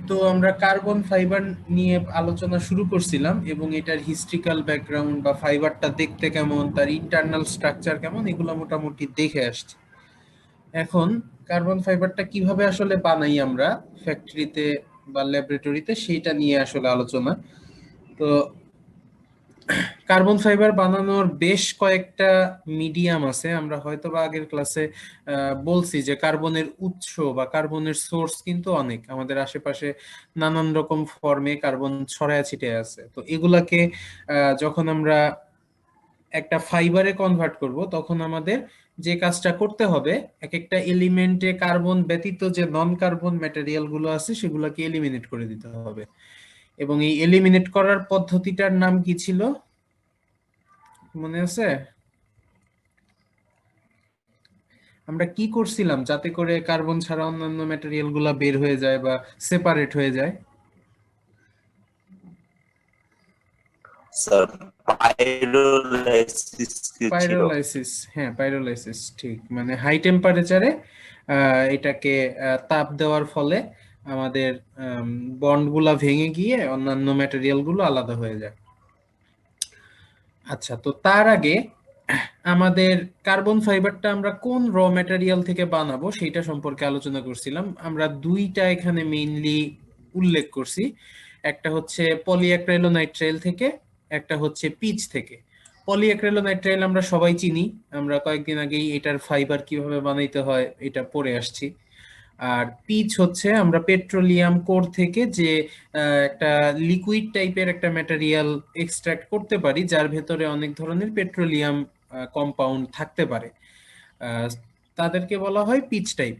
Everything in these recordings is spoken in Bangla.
তো আমরা কার্বন ফাইবার নিয়ে আলোচনা শুরু করছিলাম এবং এটার হিস্ট্রিক্যাল ব্যাকগ্রাউন্ড বা ফাইবারটা দেখতে কেমন, তার ইন্টারনাল স্ট্রাকচার কেমন, এগুলো মোটামুটি দেখে আসছি। এখন কার্বন ফাইবারটা কিভাবে আসলে বানাই আমরা ফ্যাক্টরিতে বা ল্যাবরেটরিতে, সেইটা নিয়ে আসলে আলোচনা। তো কার্বন ফাইবার বানানোর বেশ কয়েকটা মিডিয়াম আছে। আমরা হয়তো বা আগের ক্লাসে বলছি যে কার্বনের উৎস বা কার্বনের সোর্স কিন্তু অনেক আমাদের আশেপাশে, নানান রকম ফর্মে কার্বন ছড়ায় ছিটিয়ে আছে। তো এগুলাকে যখন আমরা একটা ফাইবারে কনভার্ট করব, তখন আমাদের যে কাজটা করতে হবে, এক একটা এলিমেন্টে কার্বন ব্যতীত যে নন কার্বন ম্যাটেরিয়াল গুলো আছে সেগুলোকে এলিমিনেট করে দিতে হবে। এবং এই এলিমিনেট করার পদ্ধতিটার নাম কি ছিল মনে আছে? আমরা কি করছিলাম যাতে করে কার্বন ছাড়া অন্যান্য ম্যাটেরিয়াল গুলা বের হয়ে যায় বা সেপারেট হয়ে যায়? স্যার পাইরোলাইসিস ছিল। পাইরোলাইসিস, হ্যাঁ পাইরোলাইসিস ঠিক, মানে হাই টেম্পারেচারে এটাকে তাপ দেওয়ার ফলে আমাদের বন্ড গুলা ভেঙে গিয়ে অন্যান্য ম্যাটেরিয়াল গুলো আলাদা হয়ে যায়। আচ্ছা, তো তার আগে আমাদের কার্বন ফাইবারটা আমরা কোন র ম্যাটেরিয়াল থেকে বানাবো সেটা সম্পর্কে আলোচনা করছিলাম। আমরা দুইটা এখানে মেইনলি উল্লেখ করছি, একটা হচ্ছে পলিঅ্যাক্রিলোনাইট্রাইল থেকে, একটা হচ্ছে পিচ থেকে। পলিঅ্যাক্রিলোনাইট্রাইল আমরা সবাই চিনি, আমরা কয়েকদিন আগেই এটার ফাইবার কিভাবে বানাইতে হয় এটা পড়ে আসছি। আর পিচ হচ্ছে আমরা পেট্রোলিয়াম কোর থেকে যে একটা লিকুইড টাইপের একটা ম্যাটেরিয়াল এক্সট্রাক্ট করতে পারি, যার ভেতরে অনেক ধরনের পেট্রোলিয়াম কম্পাউন্ড থাকতে পারে, আহ, তাদেরকে বলা হয় পিচ টাইপ।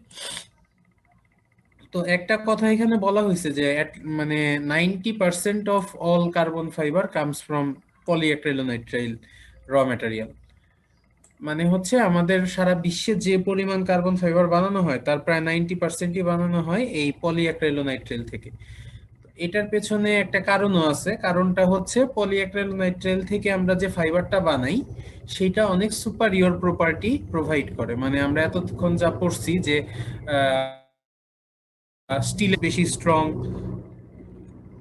তো একটা কথা এখানে বলা হয়েছে যে মানে 90% of all carbon fibre comes from polyacrylonitrile র ম্যাটেরিয়াল। মানে হচ্ছে আমাদের সারা বিশ্বে যে পরিমাণ কার্বন ফাইবার বানানো হয় তার প্রায় 90%ই বানানো হয় এই পলিঅ্যাক্রিলোনাইট্রাইল থেকে। এটার পেছনে একটা কারণও আছে, কারণটা হচ্ছে পলিঅ্যাক্রিলোনাইট্রাইল থেকে আমরা যে ফাইবারটা বানাই সেটা অনেক সুপারিয়র প্রপার্টি প্রোভাইড করে। মানে আমরা এতক্ষণ যা পড়ছি যে স্টিল বেশি স্ট্রং,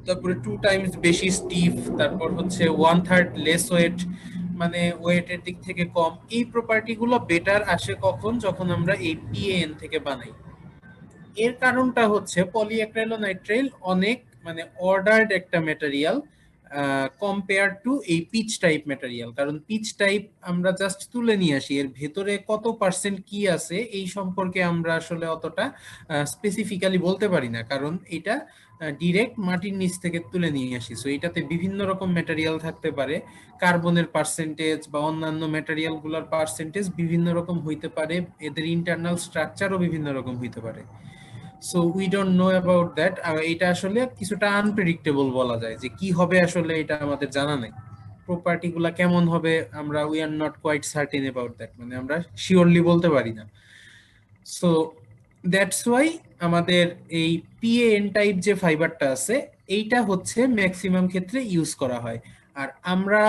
তারপরে 2 টাইমস বেশি স্টিফ, তারপর হচ্ছে 1/3 লেস ওয়েট, মানে ওয়েটের দিক থেকে কম। এই প্রপার্টি গুলো বেটার আসে কখন, যখন আমরা এই পিএএন থেকে বানাই। এর কারণটা হচ্ছে পলিঅ্যাক্রিলোনাইট্রাইল অনেক মানে অর্ডার্ড একটা ম্যাটেরিয়াল কম্পেয়ার টু এই পিচ টাইপ ম্যাটেরিয়াল। কারণ পিচ টাইপ আমরা জাস্ট তুলে নিয়ে আসি, এর ভেতরে কত পার্সেন্ট কি আছে এই সম্পর্কে আমরা আসলে অতটা স্পেসিফিক্যালি বলতে পারি না, কারণ এটা ডিরেক্ট মাটির নিচ থেকে তুলে নিয়ে আসি। সো এটাতে বিভিন্ন রকম ম্যাটেরিয়াল থাকতে পারে, কার্বনের পার্সেন্টেজ বা অন্যান্য ম্যাটেরিয়াল গুলোর পার্সেন্টেজ বিভিন্ন রকম হইতে পারে, এদের ইন্টারনাল স্ট্রাকচারও বিভিন্ন রকম হইতে পারে। So we don't know about that. এটা আসলে কিছুটা আনপ্রেডিক্টেবল বলা যায়, যে কি হবে আসলে এটা আমাদের জানা নেই। প্রপার্টি গুলা কেমন হবে আমরা we are not quite certain about that, মানে আমরা শিওরলি বলতে পারি না। সো দ্যাটস ওয়াই আমাদের এই পিএএন টাইপ যে ফাইবারটা আছে এইটা হচ্ছে ম্যাক্সিমাম ক্ষেত্রে ইউজ করা হয়। আর আমরা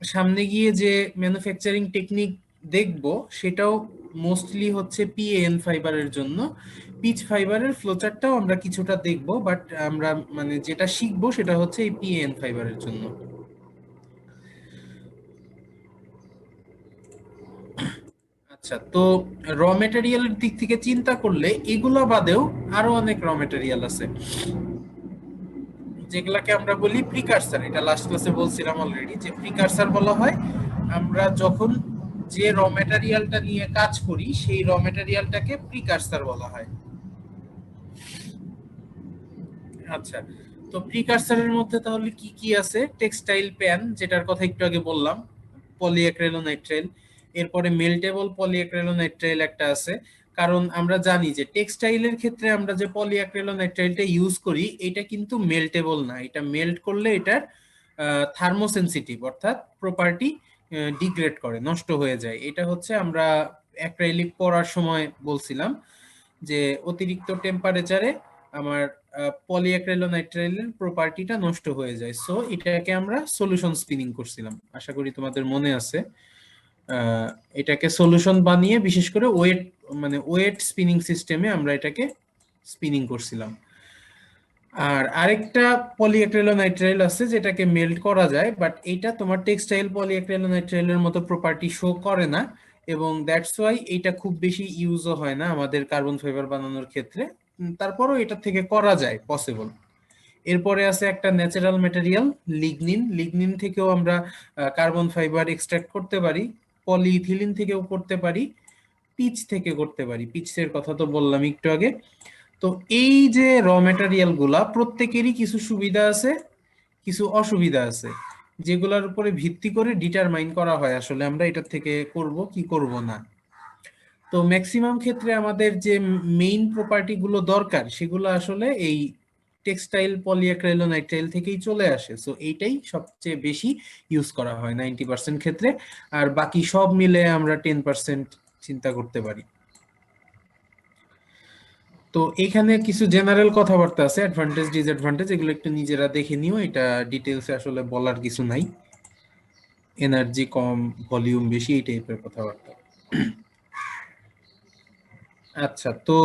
সামনে গিয়ে যে ম্যানুফ্যাকচারিং টেকনিক দেখব সেটাও মোস্টলি হচ্ছে পিএএন ফাইবারের জন্য। পিচ ফাইবারের ফ্লোচার্টটাও আমরা কিছুটা দেখব, বাট আমরা মানে যেটা শিখবো সেটা হচ্ছে এই পিএএন ফাইবারের জন্য। আচ্ছা, তো র মেটেরিয়ালের দিক থেকে চিন্তা করলে এগুলা বাদেও আরো অনেক র মেটেরিয়াল আছে যেগুলাকে আমরা বলি প্রিকারসার। এটা লাস্ট ক্লাসে বলছিলাম অলরেডি, যে প্রিকারসার বলা হয় আমরা যখন যে র মেটেরিয়ালটা নিয়ে কাজ করি সেই র মেটেরিয়ালটাকে প্রিকারসার বলা হয়। আচ্ছা, তো প্রিকারসারের মধ্যে তাহলে কি কি আছে? টেক্সটাইল প্যান, যেটার কথা একটু আগে বললাম, পলিঅ্যাক্রিলোনাইট্রাইল। এরপরে মেল্টেবল পলিঅ্যাক্রিলোনাইট্রাইল একটা আছে, কারণ আমরা জানি যে টেক্সটাইলের ক্ষেত্রে আমরা যে পলিঅ্যাক্রিলোনাইট্রাইলটা ইউজ করি এটা কিন্তু মেল্টেবল না। এটা মেল্ট করলে এটার থার্মোসেনসিটিভ, অর্থাৎ প্রপার্টি ডিগ্রেড করে, নষ্ট হয়ে যায়। এটা হচ্ছে আমরা অ্যাক্রাইলিক পরার সময় বলছিলাম যে অতিরিক্ত টেম্পারেচারে আমার পলিঅ্যাক্রিলোনাইট্রাইলের প্রপার্টিটা নষ্ট হয়ে যায়। সো এটাকে আমরা সলিউশন স্পিনিং করছিলাম, আশা করি তোমাদের মনে আছে। আহ, এটাকে সলিউশন বানিয়ে বিশেষ করে ওয়েট, মানে ওয়েট স্পিনিং সিস্টেমে আমরা এটাকে স্পিনিং করছিলাম। আর আরেকটা পলিঅ্যাক্রিলোনাইট্রাইল আছে যেটাকে মেল্ট করা যায়, বাট এটা তোমার টেক্সটাইল পলিঅ্যাক্রিলোনাইট্রাইলের মতো প্রপার্টি শো করে না, এবং দ্যাটস ওয়াই এটা খুব বেশি ইউজও হয় না আমাদের কার্বন ফাইবার বানানোর ক্ষেত্রে। তারপরও এটা থেকে করা যায়, পসিবল। এরপরে আছে একটা ন্যাচারাল ম্যাটেরিয়াল, লিগনিন। লিগনিন থেকেও আমরা কার্বন ফাইবার এক্সট্রাক্ট করতে পারি, পলিইথিলিন থেকেও করতে পারি, পিচ থেকে করতে পারি। পিচের কথা তো বললাম একটু আগে। তো এই যে র ম্যাটেরিয়াল গুলা প্রত্যেকেরই কিছু সুবিধা আছে, কিছু অসুবিধা আছে, যেগুলোর উপরে ভিত্তি করে ডিটারমাইন করা হয় আসলে আমরা এটা থেকে করব কি করব না। তো ম্যাক্সিমাম ক্ষেত্রে আমাদের যে মেইন প্রপার্টি গুলো দরকার সেগুলো আসলে এই টেক্সটাইল পলিঅ্যাক্রিলোনাইট্রাইল থেকেই চলে আসে। সো এইটাই সবচেয়ে বেশি ইউজ করা হয় 90% ক্ষেত্রে, আর বাকি সব মিলে আমরা 10% চিন্তা করতে পারি। তো এখানে কিছু জেনারেল কথাবার্তা আছে, অ্যাডভান্টেজ ডিসঅ্যাডভান্টেজ, এগুলো একটু নিজেরা দেখে নিও, এটা ডিটেলসে আসলে বলার কিছু নাই। এনার্জি কম, ভলিউম বেশি, এই টাইপের কথাবার্তা। আচ্ছা, তো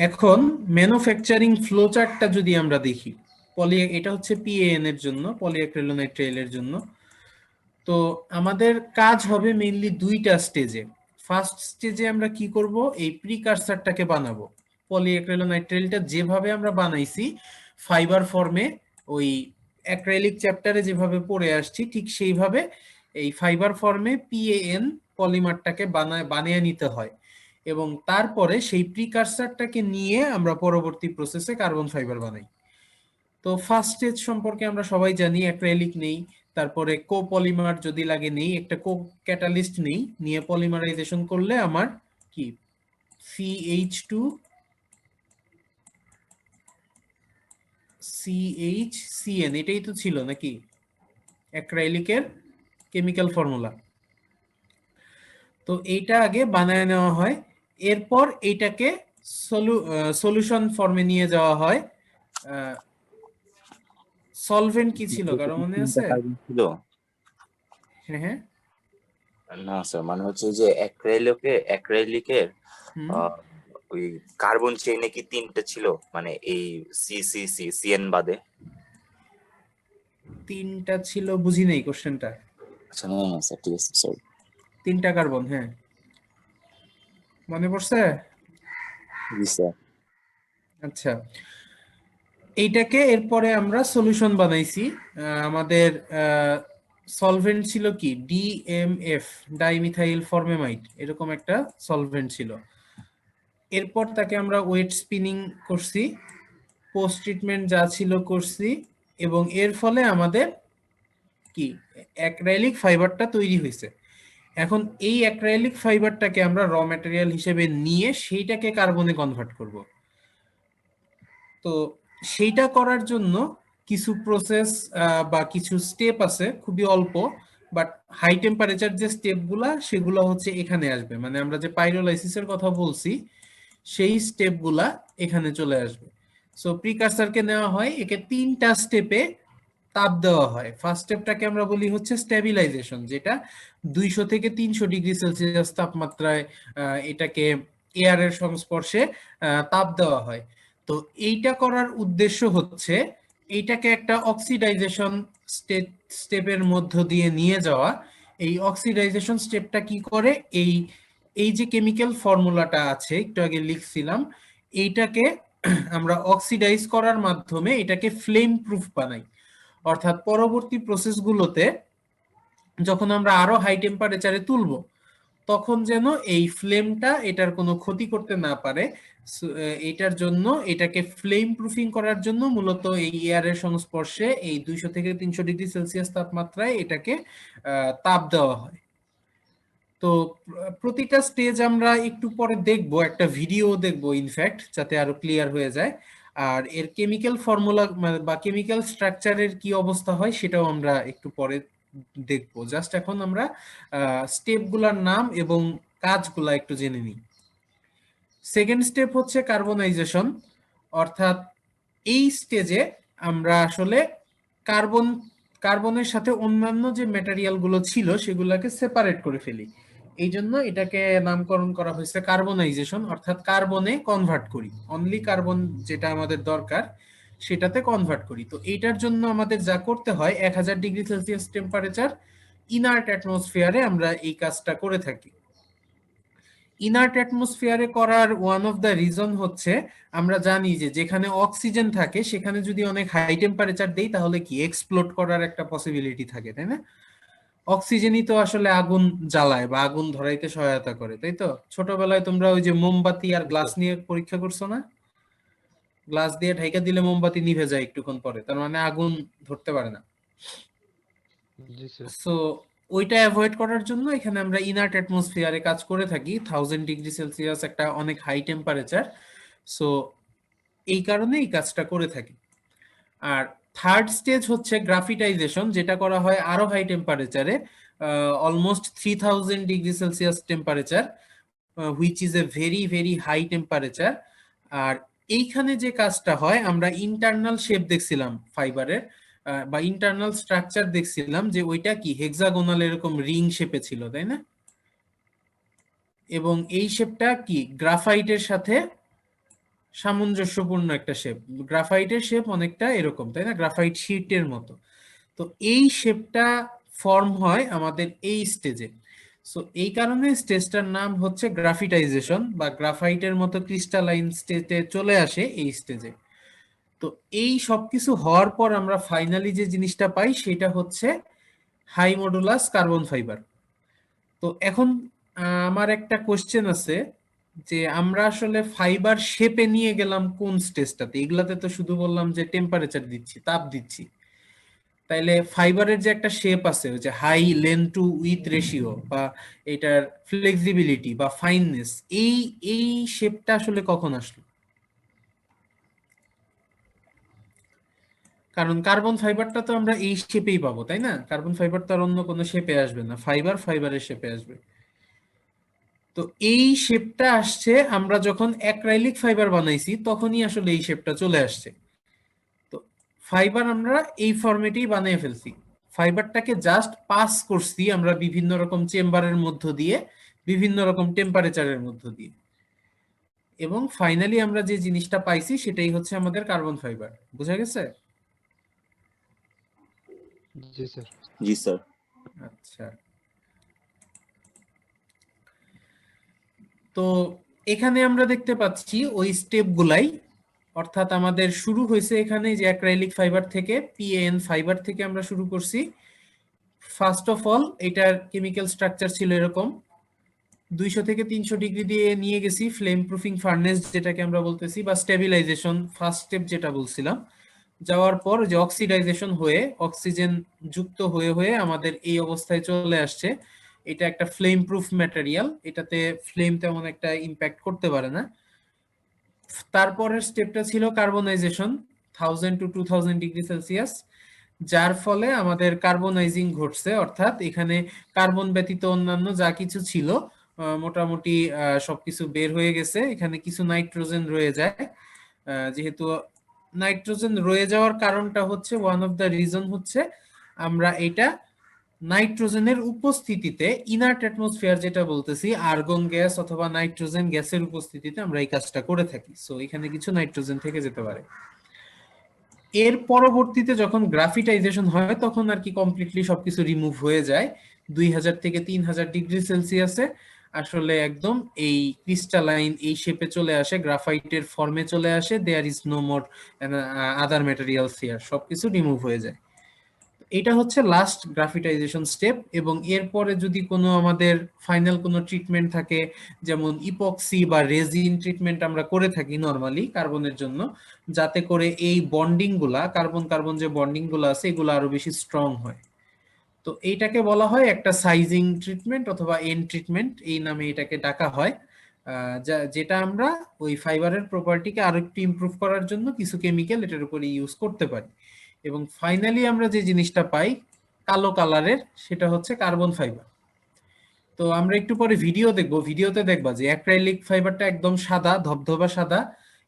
এখন ম্যানুফ্যাকচারিং ফ্লো চার্টটা যদি আমরা দেখি, এটা হচ্ছে পিএএন এর জন্য, পলিঅ্যাক্রিলোনাইট্রাইলের জন্য। তো আমাদের কাজ হবে মেইনলি দুইটা স্টেজে। ফার্স্ট স্টেজে আমরা কি করব, এই প্রিকারসারটাকে বানাবো। পলিঅ্যাক্রিলোনাইট্রাইলটা যেভাবে আমরা বানাইছি ফাইবার ফর্মে, ওই অ্যাক্রিলিক চ্যাপ্টারে যেভাবে পড়ে আসছি ঠিক সেইভাবে এই ফাইবার ফর্মে পিএএন পলিমারটাকে বানিয়ে নিতে হয়, এবং তারপরে সেই প্রিকারসারটাকে নিয়ে আমরা পরবর্তী প্রসেসে কার্বন ফাইবার বানাই। তো ফার্স্ট স্টেজ সম্পর্কে আমরা সবাই জানি, অ্যাক্রিলিক নেই, তারপরে কোপলিমার যদি লাগে নেই, একটা কো ক্যাটালিস্ট নেই, নিয়ে পলিমারাইজেশন করলে আমার কি CH2 CHCN, এটাই তো ছিল নাকি অ্যাক্রিলিকের কেমিক্যাল ফর্মুলা। তো এইটা আগে বানায় নেওয়া হয়, এরপর এইটাকে সলিউশন ফর্মে নিয়ে যাওয়া হয়। সলভেন্ট কি ছিল কারো মনে আছে? কার্বন ছিল? হ্যাঁ হ্যাঁ। না স্যার, মানে হচ্ছে যে অ্যাক্রেলিকের হুম। ওই কার্বন চেইনে কি তিনটে ছিল, মানে এই সিএন বাদে? তিনটা ছিল, বুঝি নাই কোশ্চেনটা। আচ্ছা, না না স্যার, ঠিক আছে স্যার। তিনটা কার্বন, হ্যাঁ মনে পড়ছে। জি স্যার। আচ্ছা, এইটাকে এরপরে আমরা সলিউশন বানাইছি। আমাদের সলভেন্ট ছিল কি DMF, ডাইমিথাইল ফর্মেমাইড, এরকম একটা সলভেন্ট ছিল। এরপর তাকে আমরা ওয়েট স্পিনিং করছি, পোস্ট ট্রিটমেন্ট যা ছিল করছি, এবং এর ফলে আমাদের কি অ্যাক্রাইলিক ফাইবারটা তৈরি হয়েছে। এখন এই অ্যাক্রাইলিক ফাইবারটাকে আমরা র ম্যাটেরিয়াল হিসেবে নিয়ে সেইটাকে কার্বনে কনভার্ট করব। তো সেইটা করার জন্য কিছু প্রসেস বা কিছু স্টেপ আছে, খুবই অল্প, বাট হাই টেম্পারেচার যে স্টেপগুলা সেগুলো হচ্ছে এখানে আসবে, মানে আমরা যে পাইরোলাইসিসের কথা বলছি সেই স্টেপগুলা এখানে চলে আসবে। সো প্রিকারসারকে নেওয়া হয়, একে তিনটা স্টেপে তাপ দেওয়া হয়। ফার্স্ট স্টেপটাকে আমরা বলি হচ্ছে স্টেবিলাইজেশন, যেটা 200 থেকে 300 ডিগ্রি সেলসিয়াস তাপমাত্রায় এটাকে এয়ারের সংস্পর্শে তাপ দেওয়া হয়। তো এইটা করার উদ্দেশ্য হচ্ছে এইটাকে একটা অক্সিডাইজেশন স্টেপের মধ্য দিয়ে নিয়ে যাওয়া। এই অক্সিডাইজেশন স্টেপটা কি করে, এই এই যে কেমিক্যাল ফর্মুলাটা আছে একটু আগে লিখছিলাম, এইটাকে আমরা অক্সিডাইজ করার মাধ্যমে এটাকে ফ্লেম প্রুফ বানাই। অর্থাৎ পরবর্তী প্রসেসগুলোতে যখন আমরা আরো হাই টেম্পারেচারে তুলবো তখন যেন এই ফ্লেমটা এটার কোনো ক্ষতি করতে না পারে। এটার জন্য এটাকে ফ্লেম প্রুফিং করার জন্য মূলত এই এয়ারের সংস্পর্শে এই 200 থেকে 300 ডিগ্রি সেলসিয়াস তাপমাত্রায় এটাকে তাপ দেওয়া হয়। তো প্রতিটা স্টেজ আমরা একটু পরে দেখবো, একটা ভিডিও দেখবো ইনফ্যাক্ট, যাতে আরো ক্লিয়ার হয়ে যায়। আর এর কেমিক্যাল ফর্মুলা বা কেমিক্যাল স্ট্রাকচারের কি অবস্থা হয় সেটাও আমরা একটু পরে দেখবো। জাস্ট এখন আমরা স্টেপগুলোর নাম এবং কাজগুলা একটু জেনে নিই। সেকেন্ড স্টেপ হচ্ছে কার্বনাইজেশন, অর্থাৎ এই স্টেজে আমরা আসলে কার্বন কার্বনের সাথে অন্যান্য যে ম্যাটেরিয়াল গুলো ছিল সেগুলোকে সেপারেট করে ফেলি। এই জন্য এটাকে নামকরণ করা হয়েছে কার্বনাইজেশন, অর্থাৎ কার্বনে কনভার্ট করি, অনলি কার্বন যেটা আমাদের দরকার সেটাতে কনভার্ট করি। তো এইটার জন্য আমাদের যা করতে হয় 1000 ডিগ্রি সেলসিয়াস টেম্পারেচার ইনার্ট অ্যাটমসফিয়ারে আমরা এই কাজটা করে থাকি। ইনার্ট অ্যাটমসফিয়ারে করার ওয়ান অফ দ্য রিজন হচ্ছে আমরা জানি যে যেখানে অক্সিজেন থাকে সেখানে যদি অনেক হাই টেম্পারেচার দেই তাহলে কি এক্সপ্লোড করার একটা পসিবিলিটি থাকে, তাই না? অক্সিজেনই তো আসলে আগুন জ্বালায় বা আগুন ধরাইতে সহায়তা করে, তাই তো? ছোটবেলায় তোমরা ওই যে মোমবাতি আর গ্লাস নিয়ে পরীক্ষা করছো না? গ্লাস দিয়ে ঢাইকা দিলে মোমবাতি নিভে যায় একটুক্ষণ পরে, তার মানে আগুন ধরতে পারে না। জি স্যার। সো ওইটা অ্যাভয়েড করার জন্য এখানে আমরা ইনার্ট অ্যাটমসফিয়ারে কাজ করে থাকি। 1000 ডিগ্রি সেলসিয়াস একটা অনেক হাই টেম্পারেচার, সো এই কারণে এই কাজটা করে থাকি। আর থার্ড স্টেজ হচ্ছে গ্রাফিটাইজেশন, যেটা করা হয় আরো হাই টেম্পারেচারে, almost 3000 degree Celsius temperature, which is a very very high temperature. আর এইখানে যে কাজটা হয়, আমরা ইন্টারনাল শেপ দেখছিলাম ফাইবারের বা ইন্টারনাল স্ট্রাকচার দেখছিলাম যে ওইটা কি হেক্সাগোনাল এরকম রিং শেপে ছিল, তাই না? এবং এই শেপটা কি গ্রাফাইটের সাথে সামঞ্জস্যপূর্ণ একটা শেপ। গ্রাফাইটের শেপ অনেকটা এরকম, তাই না? গ্রাফাইট শিটের মতো। তো এই শেপটা ফর্ম হয় আমাদের এই স্টেজে। সো এই কারণে স্টেজটার নাম হচ্ছে গ্রাফিটাইজেশন, বা গ্রাফাইটের মতো ক্রিস্টালাইন স্টেজে চলে আসে এই স্টেজে। তো এই সবকিছু হওয়ার পর আমরা ফাইনালি যে জিনিসটা পাই সেটা হচ্ছে হাই মডুলাস কার্বন ফাইবার। তো এখন আমার একটা কোশ্চেন আছে যে আমরা আসলে ফাইবার শেপে নিয়ে গেলাম কোন স্টেজটাতে? এগুলাতে তো শুধু বললাম যে টেম্পারেচার দিচ্ছি, তাপ দিচ্ছি। তাইলে ফাইবারের যে একটা শেপ আছে, ওই যে high length to width ratio বা এটার ফ্লেক্সিবিলিটি বা ফাইননেস, এই এই শেপটা আসলে কখন আসলো? কারণ কার্বন ফাইবারটা তো আমরা এই শেপেই পাবো, তাই না? কার্বন ফাইবার তো আর অন্য কোনো শেপে আসবে না, ফাইবার ফাইবারের শেপে আসবে। তো এই শেপটা আসছে আমরা যখন অ্যাক্রাইলিক ফাইবার বানাইছি তখনই আসলে এই শেপটা চলে আসছে। তো ফাইবার আমরা এই ফরম্যাটেই বানিয়ে ফেলছি। ফাইবারটাকে জাস্ট পাস করছি আমরা বিভিন্ন রকম চেম্বারের মধ্য দিয়ে, বিভিন্ন রকম টেম্পারেচারের মধ্য দিয়ে, এবং ফাইনালি আমরা যে জিনিসটা পাইছি সেটাই হচ্ছে আমাদের কার্বন ফাইবার। বুঝা গেছে? জি স্যার। জি স্যার। আচ্ছা, তো এখানে আমরা দেখতে পাচ্ছি ওই স্টেপ গুলাই, অর্থাৎ আমাদের শুরু হয়েছে এখানে যে অ্যাক্রাইলিক ফাইবার থেকে, পিএএন ফাইবার থেকে আমরা শুরু করছি। ফার্স্ট অফ অল এটার কেমিক্যাল স্ট্রাকচার ছিল এরকম, 200 থেকে 300 ডিগ্রি দিয়ে নিয়ে গেছি ফ্লেম প্রুফিং ফার্নেস যেটাকে আমরা বলতেছি, বা স্টেবিলাইজেশন ফার্স্ট স্টেপ যেটা বলছিলাম। যাওয়ার পর যে অক্সিডাইজেশন হয়ে অক্সিজেন যুক্ত হয়ে হয়ে আমাদের এই অবস্থায় চলে আসছে। এটা একটা ফ্লেম প্রুফ ম্যাটেরিয়াল, এটাতে ফ্লেম তেমন একটা ইম্প্যাক্ট করতে পারে না। তারপরের স্টেপটা ছিল কার্বনাইজেশন, 1000 টু 2000 ডিগ্রি সেলসিয়াস, যার ফলে আমাদের কার্বনাইজিং ঘটছে, অর্থাৎ এখানে কার্বন ব্যতীত অন্যান্য যা কিছু ছিল মোটামুটি সবকিছু বের হয়ে গেছে। এখানে কিছু নাইট্রোজেন রয়ে যায়। যেহেতু নাইট্রোজেন রয়ে যাওয়ার কারণটা হচ্ছে, ওয়ান অফ দ্য রিজন হচ্ছে আমরা এটা নাইট্রোজেনের উপস্থিতিতে, ইনার্ট অ্যাটমসফিয়ার যেটা বলতেছি, আর্গন গ্যাস অথবা নাইট্রোজেন গ্যাসের উপস্থিতিতে আমরা এই কাজটা করে থাকি। সো এখানে কিছু নাইট্রোজেন থেকে যেতে পারে। এর পরবর্তীতে যখন গ্রাফিটাইজেশন হয় তখন আর কি কমপ্লিটলি সবকিছু রিমুভ হয়ে যায়। 2000 থেকে 3000 ডিগ্রি সেলসিয়াসে আসলে একদম এই ক্রিস্টালাইন এই শেপে চলে আসে, গ্রাফাইটের ফর্মে চলে আসে। There is no more other materials here, সবকিছু রিমুভ হয়ে যায়। এটা হচ্ছে লাস্ট গ্রাফিটাইজেশন স্টেপ। এবং এরপরে যদি কোনো আমাদের ফাইনাল কোনো ট্রিটমেন্ট থাকে, যেমন ইপক্সি বা রেজিন ট্রিটমেন্ট আমরা করে থাকি নরমালি কার্বনের জন্য, যাতে করে এই বন্ডিং গুলা, কার্বন কার্বন যে বন্ডিং গুলো আছে এগুলো আরো বেশি স্ট্রং হয়। তো এইটাকে বলা হয় একটা সাইজিং ট্রিটমেন্ট অথবা এন ট্রিটমেন্ট, এই নামে এটাকে ডাকা হয়। যেটা আমরা ওই ফাইবারের প্রপার্টিকে আরো একটু ইমপ্রুভ করার জন্য কিছু কেমিক্যাল এটার উপরে ইউজ করতে পারি। এবং ফাইনালি আমরা যে জিনিসটা পাই কালো কালারের, সেটা হচ্ছে কার্বন ফাইবার। তো আমরা একটু পরে ভিডিও দেখবো, ভিডিওতে দেখবা যে অ্যাক্রাইলিক ফাইবারটা একদম সাদা, ধবধবা সাদা।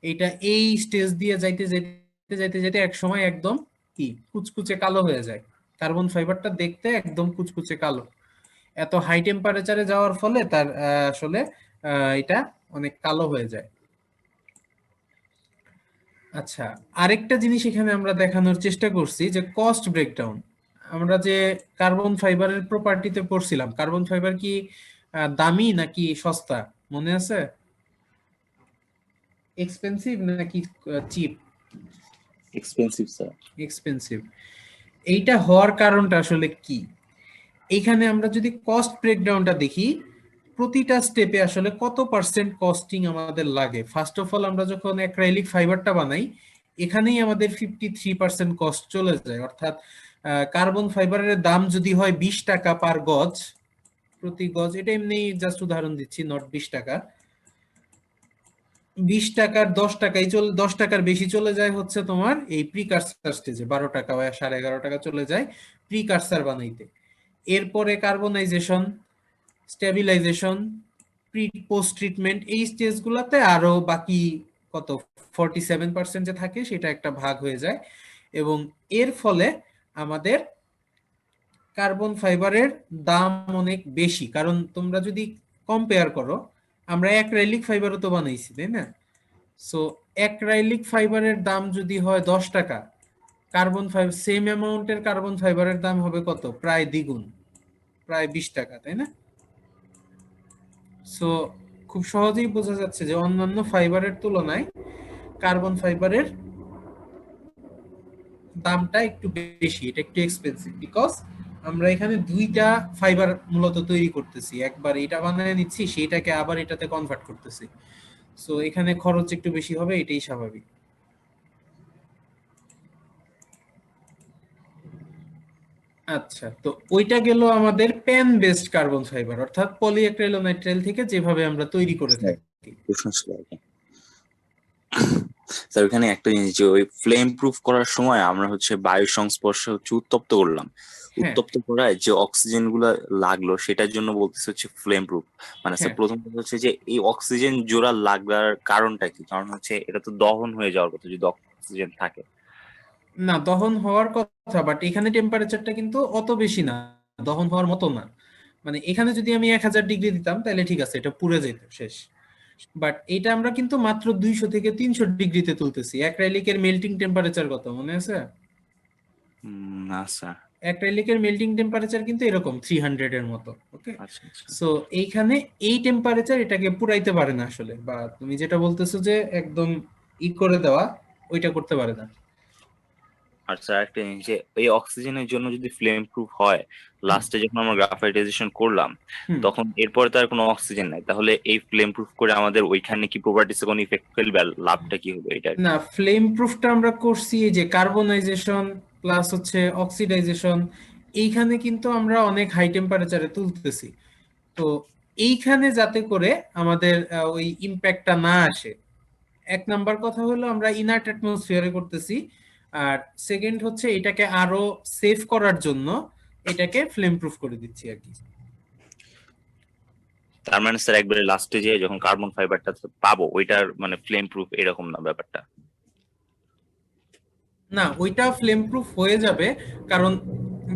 এটা এই স্টেজ দিয়ে যাইতে যাইতে যাইতে যাইতে এক সময় একদম কি কুচকুচে কালো হয়ে যায়। কার্বন ফাইবারটা দেখতে একদম কুচকুচে কালো, এত হাই টেম্পারেচারে যাওয়ার ফলে তার আসলে এটা অনেক কালো হয়ে যায়। আচ্ছা, আরেকটা জিনিস এখানে আমরা দেখানোর চেষ্টা করছি যে কস্ট ব্রেকডাউন। আমরা যে কার্বন ফাইবারের প্রপার্টিতে পড়ছিলাম, কার্বন ফাইবার কি দামি নাকি সস্তা, মনে আছে? এক্সপেন্সিভ নাকি চিপ? Expensive sir. এক্সপেন্সিভ। এইটা হওয়ার কারণটা আসলে কি? এইখানে আমরা যদি কস্ট ব্রেকডাউনটা দেখি, প্রতিটা স্টেপে আসলে কত পার্সেন্ট কস্টিং আমাদের লাগে। ফার্স্ট অফ অল আমরা যখন অ্যাক্রাইলিক ফাইবারটা বানাই, এখানেই আমাদের 53% কস্ট চলে যায়। অর্থাৎ কার্বন ফাইবারের দাম যদি হয় 20 টাকা পার গজ, প্রতি গজ, এটা এমনি জাস্ট উদাহরণ দিচ্ছি, নট 20 টাকা, 20 টাকার 10 টাকাই 10 টাকার বেশি চলে যায় হচ্ছে তোমার এই প্রিকারসার স্টেজে, 12 টাকা বা 11.5 টাকা চলে যায় প্রিকারসার বানাইতে। এরপরে carbonisation, stabilisation, pre post treatment, এই স্টেজগুলোতে আরো বাকি কত 47% যে থাকে সেটা একটা ভাগ হয়ে যায়। এবং এর ফলে আমাদের কার্বন ফাইবারের দাম অনেক বেশি। কারণ তোমরা যদি কম্পেয়ার করো, আমরা অ্যাক্রাইলিক ফাইবারও তো বানাইছি, তাই না? সো অ্যাক্রাইলিক ফাইবারের দাম যদি হয় 10 টাকা, কার্বন ফাইবার সেম অ্যামাউন্টের কার্বন ফাইবারের দাম হবে কত? প্রায় দ্বিগুণ, প্রায় 20 টাকা, তাই না? সো খুব সহজেই বোঝা যাচ্ছে যে অন্যান্য ফাইবারের তুলনায় কার্বন ফাইবারের দামটা একটু বেশি, এটা একটু এক্সপেন্সিভ, বিকজ আমরা এখানে দুইটা ফাইবার মূলত তৈরি করতেছি। একবার এটা বানায় নিচ্ছি, সেইটাকে আবার এটাতে কনভার্ট করতেছি। সো এখানে খরচ একটু বেশি হবে, এটাই স্বাভাবিক। আচ্ছা, তো ওইটা গেল আমাদের পেন বেসড কার্বন ফাইবার, অর্থাৎ পলিঅ্যাক্রিলোনাইট্রাইল থেকে যেভাবে আমরা তৈরি করে থাকি। প্রশ্ন ছিল আর কি স্যার, ওখানে একটা জিনিস, যে ওই ফ্লেম প্রুফ করার সময় আমরা হচ্ছে বায়ুর সংস্পর্শে হচ্ছে উত্তপ্ত করলাম, হ্যাঁ, উত্তপ্ত করায় যে অক্সিজেন গুলা লাগলো সেটার জন্য বলতেছে হচ্ছে ফ্লেম প্রুফ। মানে স্যার হ্যাঁ। প্রথম কথা হচ্ছে যে এই অক্সিজেন জোড়া লাগার কারণটা কি? কারণ হচ্ছে এটা তো দহন হয়ে যাওয়ার কথা যদি অক্সিজেন থাকে। না, দহন হওয়ার কথা, বাট এখানে টেম্পারেচারটা কিন্তু অত বেশি না, দহন হওয়ার মতো না। মানে এখানে যদি আমি 1000 ডিগ্রি দিতাম তাহলে ঠিক আছে, এটা পুড়ে যেত, শেষ। বাট এটা আমরা কিন্তু মাত্র 200 থেকে 300 ডিগ্রিতে তুলতেছি। অ্যাক্রাইলিকের মেল্টিং টেম্পারেচার কত মনে আছে? না স্যার। অ্যাক্রাইলিকের মেল্টিং টেম্পারেচার কিন্তু এরকম 300 এর মতো। ওকে, আচ্ছা আচ্ছা। সো এইখানে এই টেম্পারেচার এটাকে পুরাইতে পারে না আসলে, বা তুমি যেটা বলতেছো যে একদম করে দেওয়া, ওইটা করতে পারে না। আর স্যার একটা জিনিস, যে এই অক্সিজেনের জন্য যদি ফ্লেম প্রুফ হয়, লাস্টে যখন আমরা গ্রাফাইটাইজেশন করলাম হুম। তখন এরপরে তো আর কোনো অক্সিজেন নাই, তাহলে এই ফ্লেম প্রুফ করে আমাদের ওইখানে কি প্রপার্টিসে কোনো ইফেক্ট ফেলবে? আর লাভটা কি হবে এটা? না, ফ্লেম প্রুফটা আমরা করছি এই যে কার্বনাইজেশন প্লাস হচ্ছে অক্সিডাইজেশন, এইখানে কিন্তু আমরা অনেক হাই টেম্পারেচারে তুলতেছি। তো এইখানে যাতে করে আমাদের ওই ইম্প্যাক্টটা না আসে, এক নাম্বার কথা হলো আমরা ইনার্ট অ্যাটমসফিয়ারে করতেছি। আর সেকেন্ড হচ্ছে এটাকে আরো সেফ করার জন্য এটাকে ফ্লেম প্রুফ করে দিচ্ছি আর কি। তার মানে স্যার একবারে লাস্টে যে যখন কার্বন ফাইবারটা পাবো ওইটার মানে ফ্লেম প্রুফ এরকম না ব্যাপারটা? না, ওইটা ফ্লেম প্রুফ হয়ে যাবে, কারণ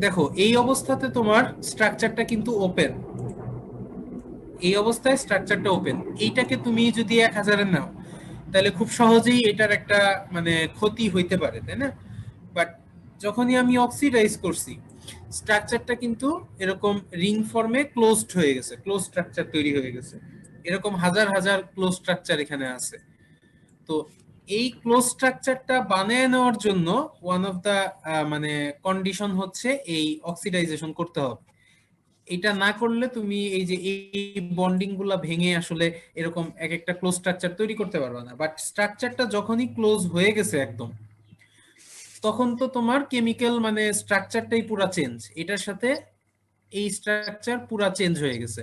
দেখো এই অবস্থাতে তোমার স্ট্রাকচারটা কিন্তু ওপেন, এই অবস্থায় স্ট্রাকচারটা ওপেন। এইটাকে তুমি যদি 1000-এ নাও তাহলে খুব সহজেই এটার একটা মানে ক্ষতি হইতে পারে, তাই না? বাট যখনই আমি অক্সিডাইজ করছি, স্ট্রাকচারটা কিন্তু এরকম রিং ফর্মে ক্লোজড হয়ে গেছে, ক্লোজ স্ট্রাকচার তৈরি হয়ে গেছে। এরকম হাজার হাজার ক্লোজ স্ট্রাকচার এখানে আছে। তো এই ক্লোজ স্ট্রাকচারটা বানিয়ে নেওয়ার জন্য ওয়ান অফ দা মানে কন্ডিশন হচ্ছে এই অক্সিডাইজেশন করতে হবে। এটা না করলে তুমি এই যে এই বন্ডিং গুলা ভেঙে আসলে এরকম এক একটা ক্লোজ স্ট্রাকচার তৈরি করতে পারবে না। বাট স্ট্রাকচারটা যখনই ক্লোজ হয়ে গেছে একদম, তখন তো তোমার কেমিক্যাল মানে স্ট্রাকচারটাই পুরা চেঞ্জ, এটার সাথে এই স্ট্রাকচার পুরা চেঞ্জ হয়ে গেছে।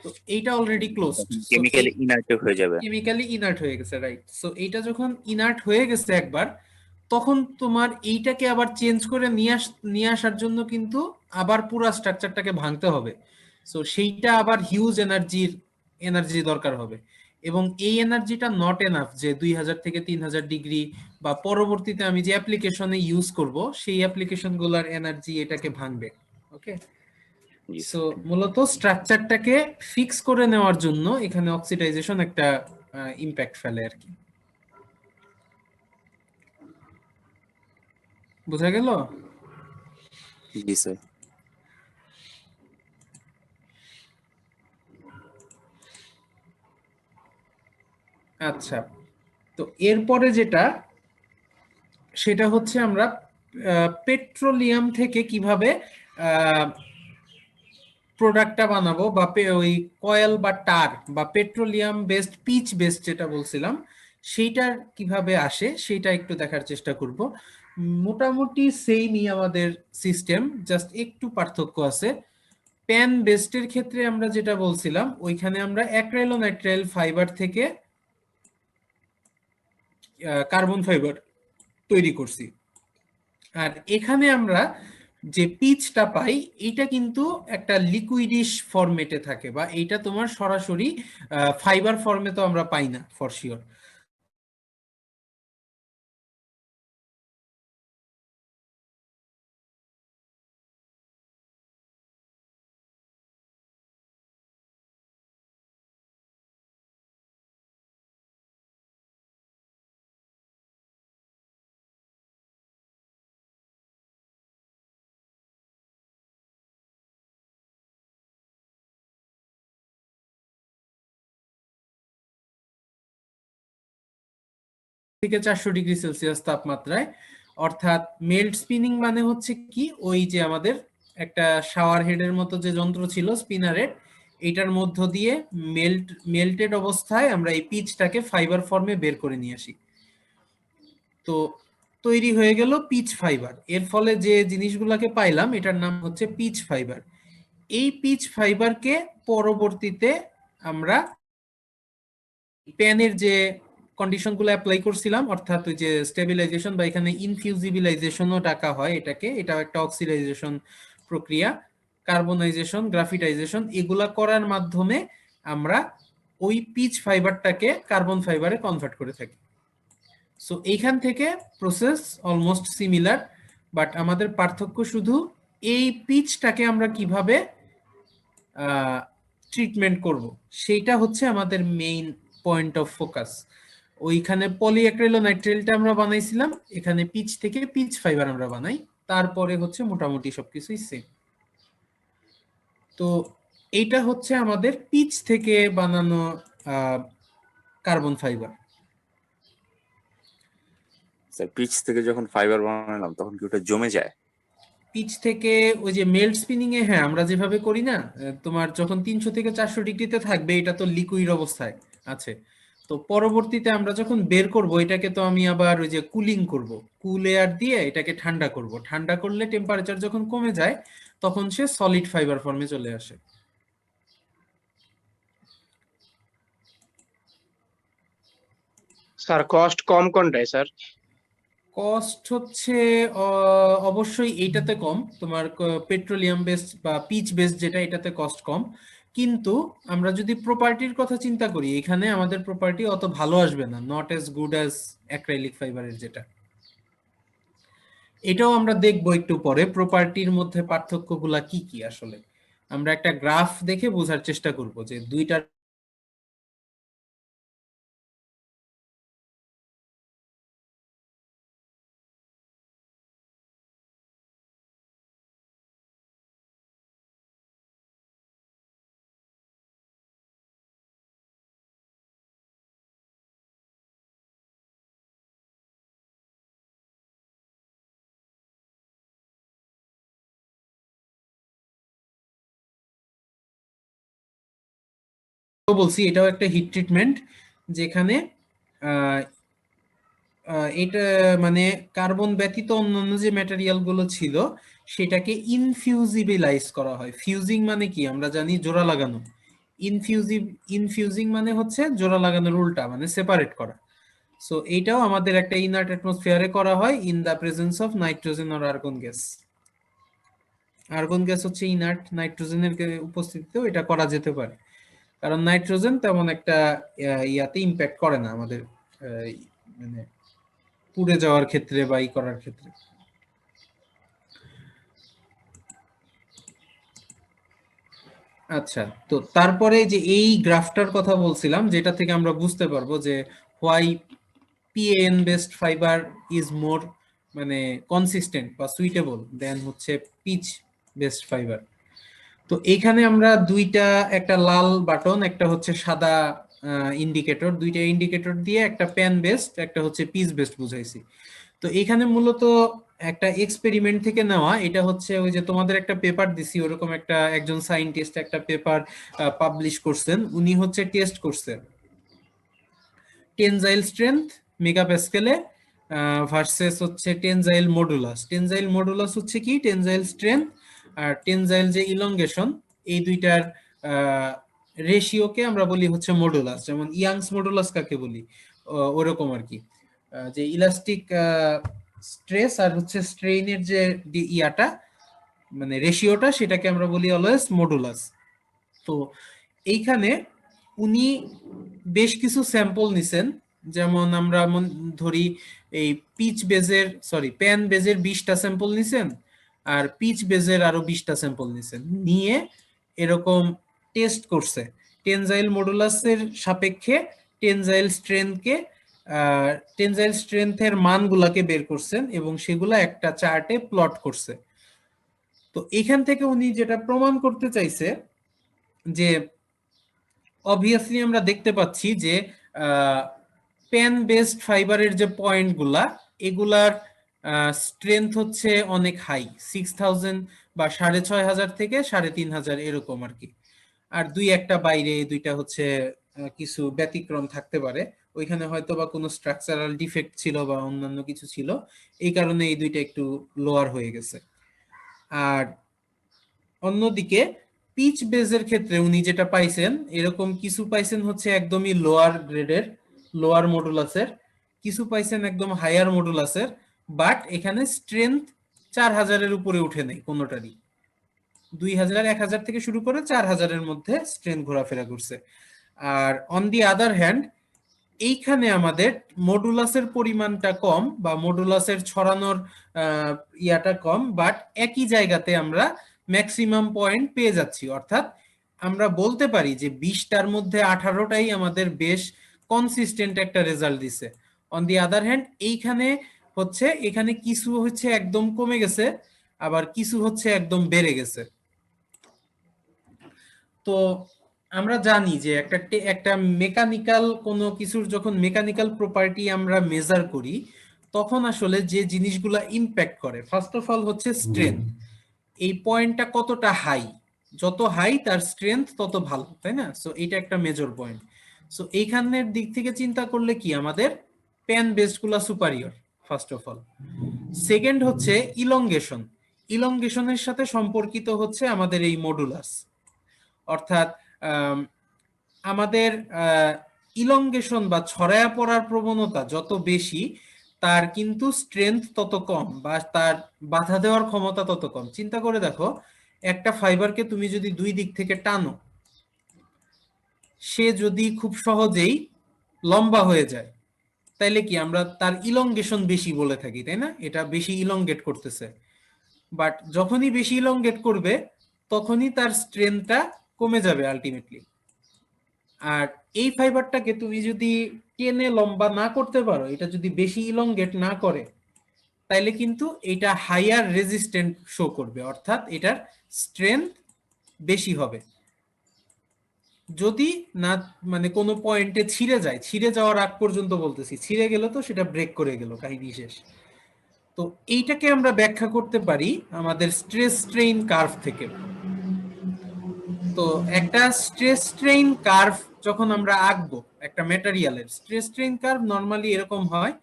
তো এইটা already closed, so chemically inert হয়ে যাবে। কেমিক্যালি ইনার্ট হয়ে গেছে, রাইট? সো এইটা যখন ইনার্ট হয়ে গেছে একবার, তখন তোমার এইটাকে আবার চেঞ্জ করে নিয়ে আসার জন্য কিন্তু আবার পুরো স্ট্রাকচারটাকে ভাঙতে হবে। সো সেইটা আবার হিউজ এনার্জি দরকার হবে। এবং এই এনার্জিটা নট এনাফ যে 2000 থেকে 3000 ডিগ্রি বা পরবর্তীতে আমি যে অ্যাপ্লিকেশনে ইউজ করব সেই অ্যাপ্লিকেশন গুলার এনার্জি এটাকে ভাঙবে। ওকে, সো মূলত স্ট্রাকচারটাকে ফিক্স করে নেওয়ার জন্য এখানে অক্সিডাইজেশন একটা ইম্প্যাক্ট ফেলে আর কি। বোঝা গেল? জি স্যার। আচ্ছা, তো এরপরে যেটা, সেটা হচ্ছে আমরা পেট্রোলিয়াম থেকে কিভাবে প্রোডাক্টটা বানাবো, বা ওই কয়েল বা টার বা পেট্রোলিয়াম বেসড পিচ বেসড যেটা বলছিলাম সেইটার কিভাবে আসে সেটা একটু দেখার চেষ্টা করব। মোটামুটি সেইমই আমাদের সিস্টেম, জাস্ট একটু পার্থক্য আছে। প্যান বেসডের ক্ষেত্রে আমরা যেটা বলছিলাম, ওইখানে আমরা অ্যাক্রাইলোনাইট্রাইল ফাইবার থেকে কার্বন ফাইবার তৈরি করছি। আর এখানে আমরা যে পিচটা পাই, এটা কিন্তু একটা লিকুইডিশ ফরম্যাটে থাকে, বা এইটা তোমার সরাসরি ফাইবার ফর্মে তো আমরা পাই না ফর শিওর। থেকে 400 ডিগ্রি সেলসিয়াস তাপমাত্রায়, অর্থাৎ মেল্ট স্পিনিং মানে হচ্ছে কি, ওই যে আমাদের একটা শাওয়ার হেডের মতো যে যন্ত্র ছিল স্পিনারের, এটার মধ্য দিয়ে মেল্টেড অবস্থায় আমরা এই পিচটাকে ফাইবার ফর্মে বের করে নিয়ে আসি। তো তৈরি হয়ে গেল পিচ ফাইবার। এর ফলে যে জিনিসগুলোকে পাইলাম এটার নাম হচ্ছে পিচ ফাইবার। এই পিচ ফাইবারকে পরবর্তীতে আমরা প্যানের যে কন্ডিশনগুলো অ্যাপ্লাই করছিলাম, অর্থাৎ ওই যে স্টেবিলাইজেশন বা এখানে ইনফিউজিবিলাইজেশনও ডাকা হয় এটাকে, এটাও একটা অক্সিডাইজেশন প্রক্রিয়া, কার্বনাইজেশন, গ্রাফিটাইজেশন, এগুলা করার মাধ্যমে আমরা ওই পিচ ফাইবারটাকে কার্বন ফাইবারে কনভার্ট করে থাকি। সো এইখান থেকে প্রসেস অলমোস্ট সিমিলার, বাট আমাদের পার্থক্য শুধু এই পিচটাকে আমরা কিভাবে ট্রিটমেন্ট করব, সেইটা হচ্ছে আমাদের মেইন পয়েন্ট অফ ফোকাস। ওইখানে পলিঅ্যাক্রিলোনাইট্রাইলটা আমরা বানাইছিলাম, এখানে পিচ থেকে পিচ ফাইবার আমরা বানাই, তারপরে হচ্ছে মোটামুটি সবকিছুই সেম। তো এইটা হচ্ছে আমাদের পিচ থেকে বানানো কার্বন ফাইবার। স্যার পিচ থেকে যখন ফাইবার বানালাম তখন কি ওটা জমে যায়? পিচ থেকে ওই যে মেল্ট স্পিনিং এ, হ্যাঁ আমরা যেভাবে করি না, তোমার যখন 300 থেকে 400 ডিগ্রিতে থাকবে, এটা তো লিকুইড অবস্থায় আছে। তো পরবর্তীতে আমরা যখন বের করব এটাকে, তো আমি আবার ওই যে কুলিং করব, কুল এয়ার দিয়ে এটাকে ঠান্ডা করব। ঠান্ডা করলে টেম্পারেচার যখন কমে যায় তখন সে সলিড ফাইবার ফর্মে চলে আসে। স্যার কস্ট কম কোনটায় স্যার? কস্ট হচ্ছে অবশ্যই এইটাতে কম, তোমার পেট্রোলিয়াম বেসড বা পিচ বেসড যেটা, এটাতে কস্ট কম। কিন্তু আমরা যদি প্রপার্টির কথা চিন্তা করি, এখানে আমাদের প্রপার্টি অত ভালো আসবে না, not age good as acrylic ফাইবারের যেটা। এটাও আমরা দেখবো একটু পরে, প্রপার্টির মধ্যে পার্থক্যগুলা কি কি আসলে। আমরা একটা গ্রাফ দেখে বোঝার চেষ্টা করব যে দুইটার। বলছি এটাও একটা হিট ট্রিটমেন্ট, যেখানে আহ, এটা মানে কার্বন ব্যতীত অন্যান্য যে ম্যাটেরিয়াল গুলো ছিল সেটাকে ইনফিউজিবিলাইজ করা হয়। ফিউজিং মানে কি আমরা জানি, জোড়া লাগানো। ইনফিউজিং মানে হচ্ছে জোড়া লাগানোর উল্টা, মানে সেপারেট করা। সো এইটাও আমাদের একটা ইনার্ট অ্যাটমসফিয়ারে করা হয় in the presence of nitrogen or argon gas. Argon gas হচ্ছে ইনার্ট, নাইট্রোজেনের উপস্থিতিতেও এটা করা যেতে পারে, কারণ নাইট্রোজেন তেমন একটা ইয়াতে ইম্প্যাক্ট করে না আমাদের মানে পুড়ে যাওয়ার ক্ষেত্রে বা ই করার ক্ষেত্রে। আচ্ছা, তো তারপরে যে এই গ্রাফটার কথা বলছিলাম, যেটা থেকে আমরা বুঝতে পারবো যে why PAN based fibre is more মানে কনসিস্টেন্ট বা সুইটেবল দেন হচ্ছে পিচ বেসড ফাইবার। তো এইখানে আমরা দুইটা, একটা লাল বাটন, একটা হচ্ছে সাদা ইন্ডিকেটর, দুইটা ইন্ডিকেটর দিয়ে একটা প্যান বেসড, একটা হচ্ছে পিচ বেসড বুঝাইছি। তো এখানে মূলত একটা এক্সপেরিমেন্ট থেকে নেওয়া, এটা হচ্ছে ওই যে তোমাদের একটা পেপার দিছি, ওরকম একটা একজন সায়েন্টিস্ট একটা পেপার পাবলিশ করছেন। উনি হচ্ছে টেস্ট করছেন টেনজাইল স্ট্রেংথ মেগাপ্যাসকেলে ভার্সেস হচ্ছে টেনজাইল মডুলাস। টেনজাইল মডুলাস হচ্ছে কি, টেনজাইল স্ট্রেংথ আর টেনজাইল যে ইলংগেশন, এই দুইটার রেশিওকে আমরা বলি হচ্ছে মডুলাস। যেমন ইয়াংস মডুলাস কাকে বলি, ওরকম আর কি। যে ইলাস্টিক স্ট্রেস আর হচ্ছে স্ট্রেইনের যে ইয়াটা মানে রেশিওটা, সেটাকে আমরা বলি অলওয়েজ মডুলাস। তো এইখানে উনি বেশ কিছু স্যাম্পল নিছেন, যেমন আমরা ধরি এই প্যান বেজের 20টা স্যাম্পল নিছেন, আর পিচ বেজের আরো 20টা স্যাম্পল নিছেন, নিয়ে এরকম টেস্ট করছে টেনজাইল মডুলাসের সাপেক্ষে টেনজাইল স্ট্রেংথের মানগুলাকে বের করছেন এবং সেগুলা একটা চার্টে প্লট করছে। তো এখান থেকে উনি যেটা প্রমাণ করতে চাইছে যে অবভিয়াসলি আমরা দেখতে পাচ্ছি যে প্যান বেসড ফাইবারের যে পয়েন্টগুলা, এগুলার স্ট্রেংথ হচ্ছে অনেক হাই, 6000 বা 6500 থেকে 3500 এরকম আর কি। আর দুই একটা বাইরে, দুইটা হচ্ছে কিছু ব্যতিক্রম থাকতে পারে, ওইখানে হয়তো বা কোনো স্ট্রাকচারাল ডিফেক্ট ছিল বা অন্যান্য কিছু ছিল, এই কারণে এই দুইটা একটু লোয়ার হয়ে গেছে। আর অন্যদিকে পিচ বেজের ক্ষেত্রে উনি যেটা পাইছেন, এরকম কিছু পাইছেন হচ্ছে একদমই লোয়ার গ্রেডের, লোয়ার মডুলাসের, কিছু পাইছেন একদম হায়ার মডুলাসের, বাট এখানে স্ট্রেংথ 4000-এর উপরে উঠে নেই কোনোটারই। 2000 1000 থেকে শুরু করে 4000-এর মধ্যে স্ট্রেংথ ঘোরাফেরা করছে। আর অন দি আদার হ্যান্ড এইখানে আমাদের মডুলাসের পরিমাণটা কম বা মডুলাসের ছড়ানোর ইয়াটা কম, বাট একই জায়গাতে আমরা ম্যাক্সিমাম পয়েন্ট পেয়ে যাচ্ছি। অর্থাৎ আমরা বলতে পারি যে 20টার মধ্যে 18টাই আমাদের বেশ কনসিস্টেন্ট একটা রেজাল্ট দিছে। অন দি আদার হ্যান্ড এখানে কিছু হচ্ছে একদম কমে গেছে, আবার কিছু হচ্ছে একদম বেড়ে গেছে। তো আমরা জানি যে একটা মেকানিক্যাল কোনো কিছুর যখন মেকানিক্যাল প্রপার্টি আমরা মেজার করি, তখন আসলে যে জিনিসগুলা ইম্প্যাক্ট করে, ফার্স্ট অফ অল হচ্ছে স্ট্রেংথ। এই পয়েন্টটা কতটা হাই, যত হাই তার স্ট্রেংথ তত ভালো, তাই না? সো এটা একটা মেজর পয়েন্ট। সো এইখানের দিক থেকে চিন্তা করলে কি আমাদের প্যান বেসড গুলা superior first of all. Second হচ্ছে ইলংগেশন। ইলংগেশনের সাথে সম্পর্কিত হচ্ছে আমাদের এই মডুলাস। অর্থাৎ আমাদের ইলংগেশন বা ছড়ায়া পড়ার প্রবণতা যত বেশি, তার কিন্তু স্ট্রেংথ তত কম বা তার বাধা দেওয়ার ক্ষমতা তত কম। চিন্তা করে দেখো, একটা ফাইবারকে তুমি যদি দুই দিক থেকে টানো, সে যদি খুব সহজেই লম্বা হয়ে যায়, তাইলে কি আমরা তার ইলংগেশন বেশি বলে থাকি, তাই না? এটা বেশি ইলংগেট করতেছে। বাট যখনই বেশি ইলংগেট করবে, তখনই তার স্ট্রেংথটা কমে যাবে আলটিমেটলি। আর এই ফাইবারটাকে তুমি যদি টেনে লম্বা না করতে পারো, এটা যদি বেশি ইলংগেট না করে, তাইলে কিন্তু এটা হায়ার রেজিস্ট্যান্ট শো করবে, অর্থাৎ এটার স্ট্রেংথ বেশি হবে। যদি না মানে কোনো পয়েন্টে ছিঁড়ে যায়, ছিঁড়ে যাওয়ার আগ পর্যন্ত বলতেছি, ছিঁড়ে গেল তো সেটা ব্রেক করে গেল, কাহিনী শেষ। তো এইটাকে আমরা ব্যাখ্যা করতে পারি আমাদের স্ট্রেস স্ট্রেইন কার্ভ থেকে। তো একটা স্ট্রেস স্ট্রেইন কার্ভ যখন আমরা আঁকবো একটা ম্যাটেরিয়ালের, স্ট্রেস স্ট্রেইন কার্ভ নরমালি এরকম হয়,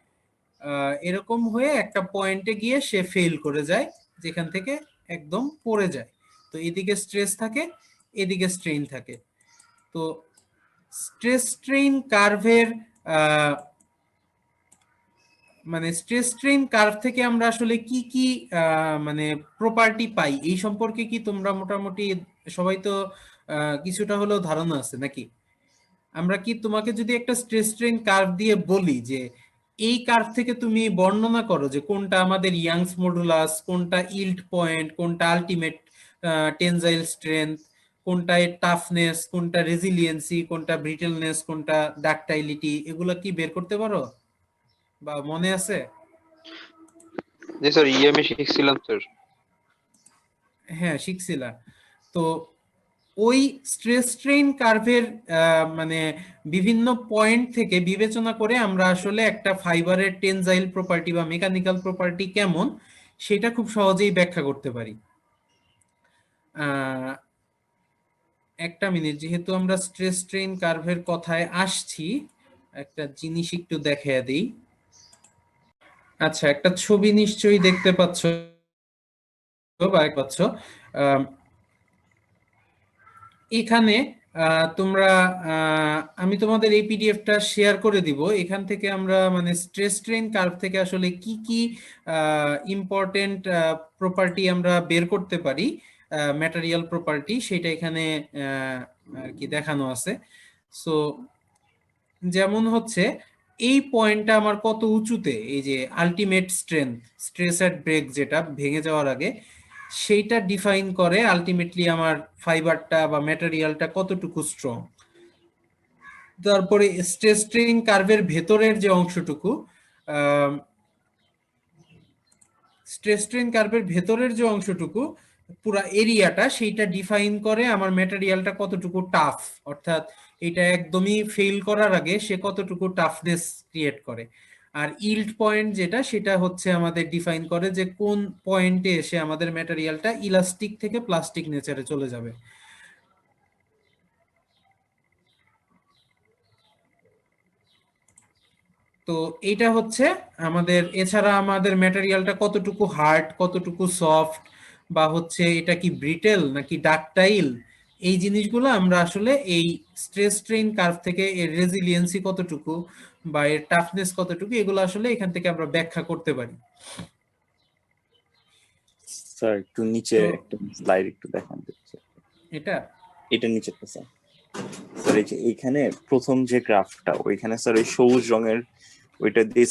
এরকম হয়ে একটা পয়েন্টে গিয়ে সে ফেল করে যায়, যেখান থেকে একদম পড়ে যায়। তো এদিকে স্ট্রেস থাকে, এদিকে স্ট্রেইন থাকে। তো স্ট্রেস স্ট্রেইন কার্ভের মানে স্ট্রেস স্ট্রেইন কার্ভ থেকে আমরা আসলে কি কি মানে প্রপার্টি পাই, এই সম্পর্কে কি তোমরা মোটামুটি সবাই তো কিছুটা হলেও ধারণা আছে নাকি? আমরা কি তোমাকে যদি একটা স্ট্রেস স্ট্রেইন কার্ভ দিয়ে বলি যে এই কার্ভ থেকে তুমি বর্ণনা করো যে কোনটা আমাদের ইয়াংস মডুলাস, কোনটা ইল্ড পয়েন্ট, কোনটা আলটিমেট টেনজাইল স্ট্রেংথ, কোনটা এর টাফনেস, কোনটা রেজিলিয়েন্সি, কোনটা ব্রিটেলনেস, কোনটা ডাকটাইলিটি, এগুলো কি বের করতে পারো বা মনে আছে? জি স্যার ইএমএ শিখছিলাম স্যার। হ্যাঁ, শিখছিলা। তো ওই স্ট্রেস স্ট্রেইন কার্ভের মানে বিভিন্ন পয়েন্ট থেকে বিবেচনা করে আমরা আসলে একটা ফাইবারের টেনজাইল প্রপার্টি বা মেকানিক্যাল প্রপার্টি কেমন সেটা খুব সহজেই ব্যাখ্যা করতে পারি। আহ, একটা মিনিট, যেহেতু আমরা স্ট্রেস স্ট্রেইন কার্ভের কথায় আসছি, একটা জিনিস একটু দেখিয়ে দিই। আচ্ছা, একটা ছবি নিশ্চয়ই দেখতে পাচ্ছ বা পাচ্ছ। আহ, এখানে তোমরা আমি তোমাদের এই পিডিএফটা শেয়ার করে দিব। এখান থেকে আমরা মানে স্ট্রেস স্ট্রেইন কার্ভ থেকে আসলে কি কি ইম্পর্টেন্ট প্রপার্টি আমরা বের করতে পারি, ম্যাটেরিয়াল প্রপার্টি, সেটা এখানে আর কি দেখানো আছে। সো যেমন হচ্ছে এই পয়েন্টটা আমার কত উঁচুতে, এই যে ultimate strength, stress at break যেটা ভেঙে যাওয়ার আগে, সেইটা ডিফাইন করে আলটিমেটলি আমার ফাইবারটা বা ম্যাটেরিয়ালটা কতটুকু স্ট্রং। তারপরে স্ট্রেস স্ট্রেইন কার্ভের ভেতরের যে অংশটুকু, স্ট্রেস স্ট্রেইন কার্ভের ভেতরের যে অংশটুকু, পুরা এরিয়াটা, সেইটা ডিফাইন করে আমার ম্যাটেরিয়ালটা কতটুকু টাফ, অর্থাৎ এটা একদমই ফেল করার আগে সে কতটুকু টাফনেস ক্রিয়েট করে। আর ইল্ড পয়েন্ট যেটা, সেটা হচ্ছে আমাদের ডিফাইন করে যে কোন পয়েন্টে এসে আমাদের ম্যাটেরিয়ালটা ইলাস্টিক থেকে প্লাস্টিক নেচারে চলে যাবে। তো এইটা হচ্ছে আমাদের, এছাড়া আমাদের ম্যাটেরিয়ালটা কতটুকু হার্ড, কতটুকু সফট, বা হচ্ছে এটা কি ব্রিটেল নাকি ডাকটাইল, এই জিনিসগুলো আমরা আসলে এই স্ট্রেস স্ট্রেইন কার্ভ থেকে এর রেজিলিয়েন্সি কতটুকু বা এর টাফনেস কতটুকু, এগুলো আসলে এখান থেকে আমরা ব্যাখ্যা করতে পারি। স্যার একটু নিচে তো একটা স্লাইড একটু দেখান দিচ্ছে। এটা নিচেরটা স্যার। স্যার এই যে এইখানে প্রথম যে গ্রাফটা, ওইখানে স্যার ওই সবুজ রঙের ওইটা দিয়ে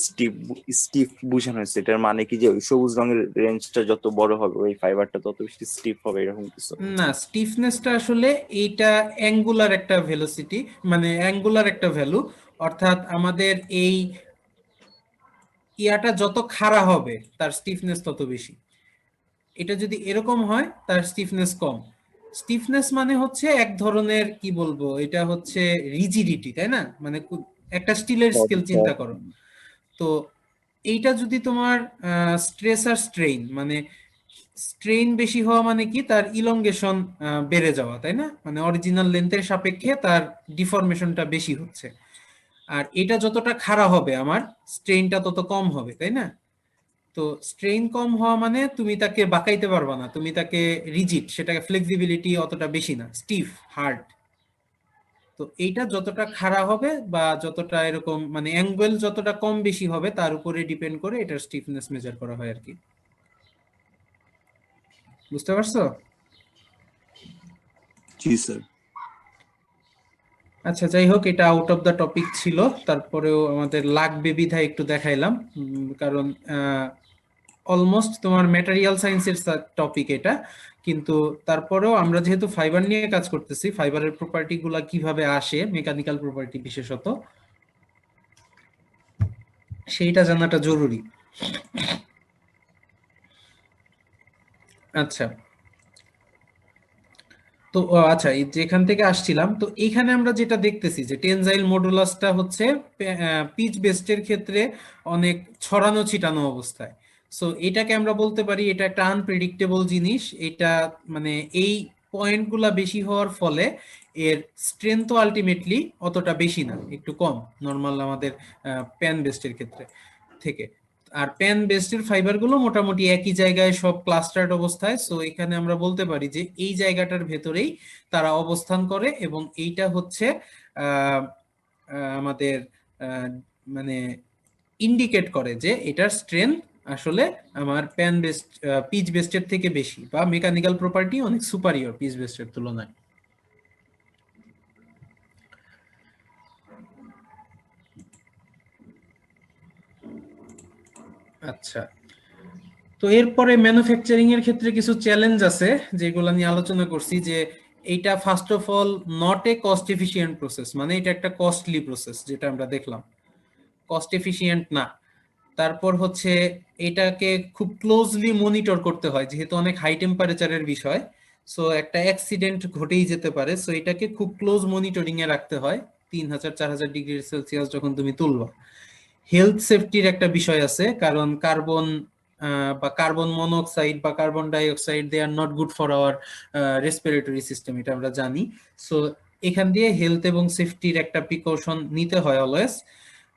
স্টিফ বুঝানো হয়েছে। এটার মানে কি যে ওই সবুজ রঙের রেঞ্জটা যত বড় হবে ওই ফাইবারটা তত বেশি স্টিফ হবে, এরকম কিছু? না, স্টিফনেসটা আসলে এইটা অ্যাঙ্গুলার একটা ভেলোসিটি, মানে অ্যাঙ্গুলার একটা ভ্যালু। অর্থাৎ আমাদের এই ইয়াটা যত খাড়া হবে তার স্টিফনেস তত বেশি। এটা যদি এরকম হয় তার স্টিফনেস কম। স্টিফনেস মানে হচ্ছে এক ধরনের, কি বলবো, এটা হচ্ছে রিজিডিটি, তাই না? মানে একটা স্টিলের স্কেল চিন্তা করো। তো এইটা যদি তোমার স্ট্রেস আর স্ট্রেইন, মানে স্ট্রেইন বেশি হওয়া মানে কি, তার ইলংগেশন বেড়ে যাওয়া, তাই না? মানে অরিজিনাল লেন্থের সাপেক্ষে তার ডিফরমেশনটা বেশি হচ্ছে। আর এটা যতটা খাড়া হবে আমার স্ট্রেইনটা তত কম হবে, তাই না? তো স্ট্রেইন কম হওয়া মানে তুমি তাকে বাঁকাইতে পারবা না, তুমি তাকে রিজিড, সেটাকে ফ্লেক্সিবিলিটি অতটা বেশি না, স্টিফ, হার্ড। তো এইটা যতটা খাড়া হবে বা যতটা এরকম মানে অ্যাঙ্গেল যতটা কম বেশি হবে তার উপরে ডিপেন্ড করে এটার স্টিফনেস মেজার করা হয় আর কি। বুঝতে পারছো? জি স্যার। আচ্ছা, যাই হোক, এটা আউট অফ দ্য টপিক ছিল, তারপরেও আমাদের লাগবে বিধায় একটু দেখাইলাম। কারণ অলমোস্ট তোমার ম্যাটেরিয়াল সায়েন্সের টপিক এটা, কিন্তু তারপরেও আমরা যেহেতু ফাইবার নিয়ে কাজ করতেছি, ফাইবারের প্রপার্টি গুলা কিভাবে আসে, মেকানিক্যাল প্রপার্টি বিশেষত, সেইটা জানাটা জরুরি। আচ্ছা, তো আচ্ছা, এই যেখান থেকে আসছিলাম, তো এইখানে আমরা যেটা দেখতেছি যে টেনজাইল মডুলাসটা হচ্ছে পিচ বেস্টের ক্ষেত্রে অনেক ছড়ানো ছিটানো অবস্থায়। সো এটাকে আমরা বলতে পারি এটা একটা আনপ্রেডিক্টেবল জিনিস। এটা মানে এই পয়েন্টগুলা বেশি হওয়ার ফলে এর স্ট্রেংথ আলটিমেটলি অতটা বেশি না, একটু কম নর্মাল আমাদের প্যান বেস্টের ক্ষেত্রে থেকে। আর প্যান বেস্টের ফাইবারগুলো মোটামুটি একই জায়গায় সব ক্লাস্টার্ড অবস্থায়। সো এখানে আমরা বলতে পারি যে এই জায়গাটার ভেতরেই তারা অবস্থান করে, এবং এইটা হচ্ছে আহ, আমাদের মানে ইন্ডিকেট করে যে এটার স্ট্রেংথ আসলে আমার প্যান বেস্ট পিচ বেস্টের থেকে বেশি, বা মেকানিক্যাল প্রপার্টি অনেক সুপারিয়র পিচ বেস্টের তুলনায়। আচ্ছা, তো এরপরে ম্যানুফ্যাকচারিং এর ক্ষেত্রে কিছু চ্যালেঞ্জ আছে যেগুলো নিয়ে আলোচনা করছি, যে এইটা first of all not a cost efficient process, মানে এটা একটা কস্টলি প্রসেস, যেটা আমরা দেখলাম কস্ট এফিশিয়েন্ট না। তারপর হচ্ছে এটাকে খুব ক্লোজলি মনিটর করতে হয়, যেহেতু অনেক হাই টেম্পারেচারের বিষয়, সো একটা অ্যাক্সিডেন্ট ঘটেই যেতে পারে, সো এটাকে খুব ক্লোজ মনিটরিং এ রাখতে হয় 3000-4000 ডিগ্রি সেলসিয়াস যখন তুমি তুলবা। হেলথ সেফটির একটা বিষয় আছে, কারণ কার্বন বা কার্বন মনোক্সাইড বা carbon dioxide they are not good for our respiratory system, এটা আমরা জানি। সো এখান দিয়ে হেলথ এবং সেফটির একটা প্রিকশন নিতে হয় অলওয়েজ।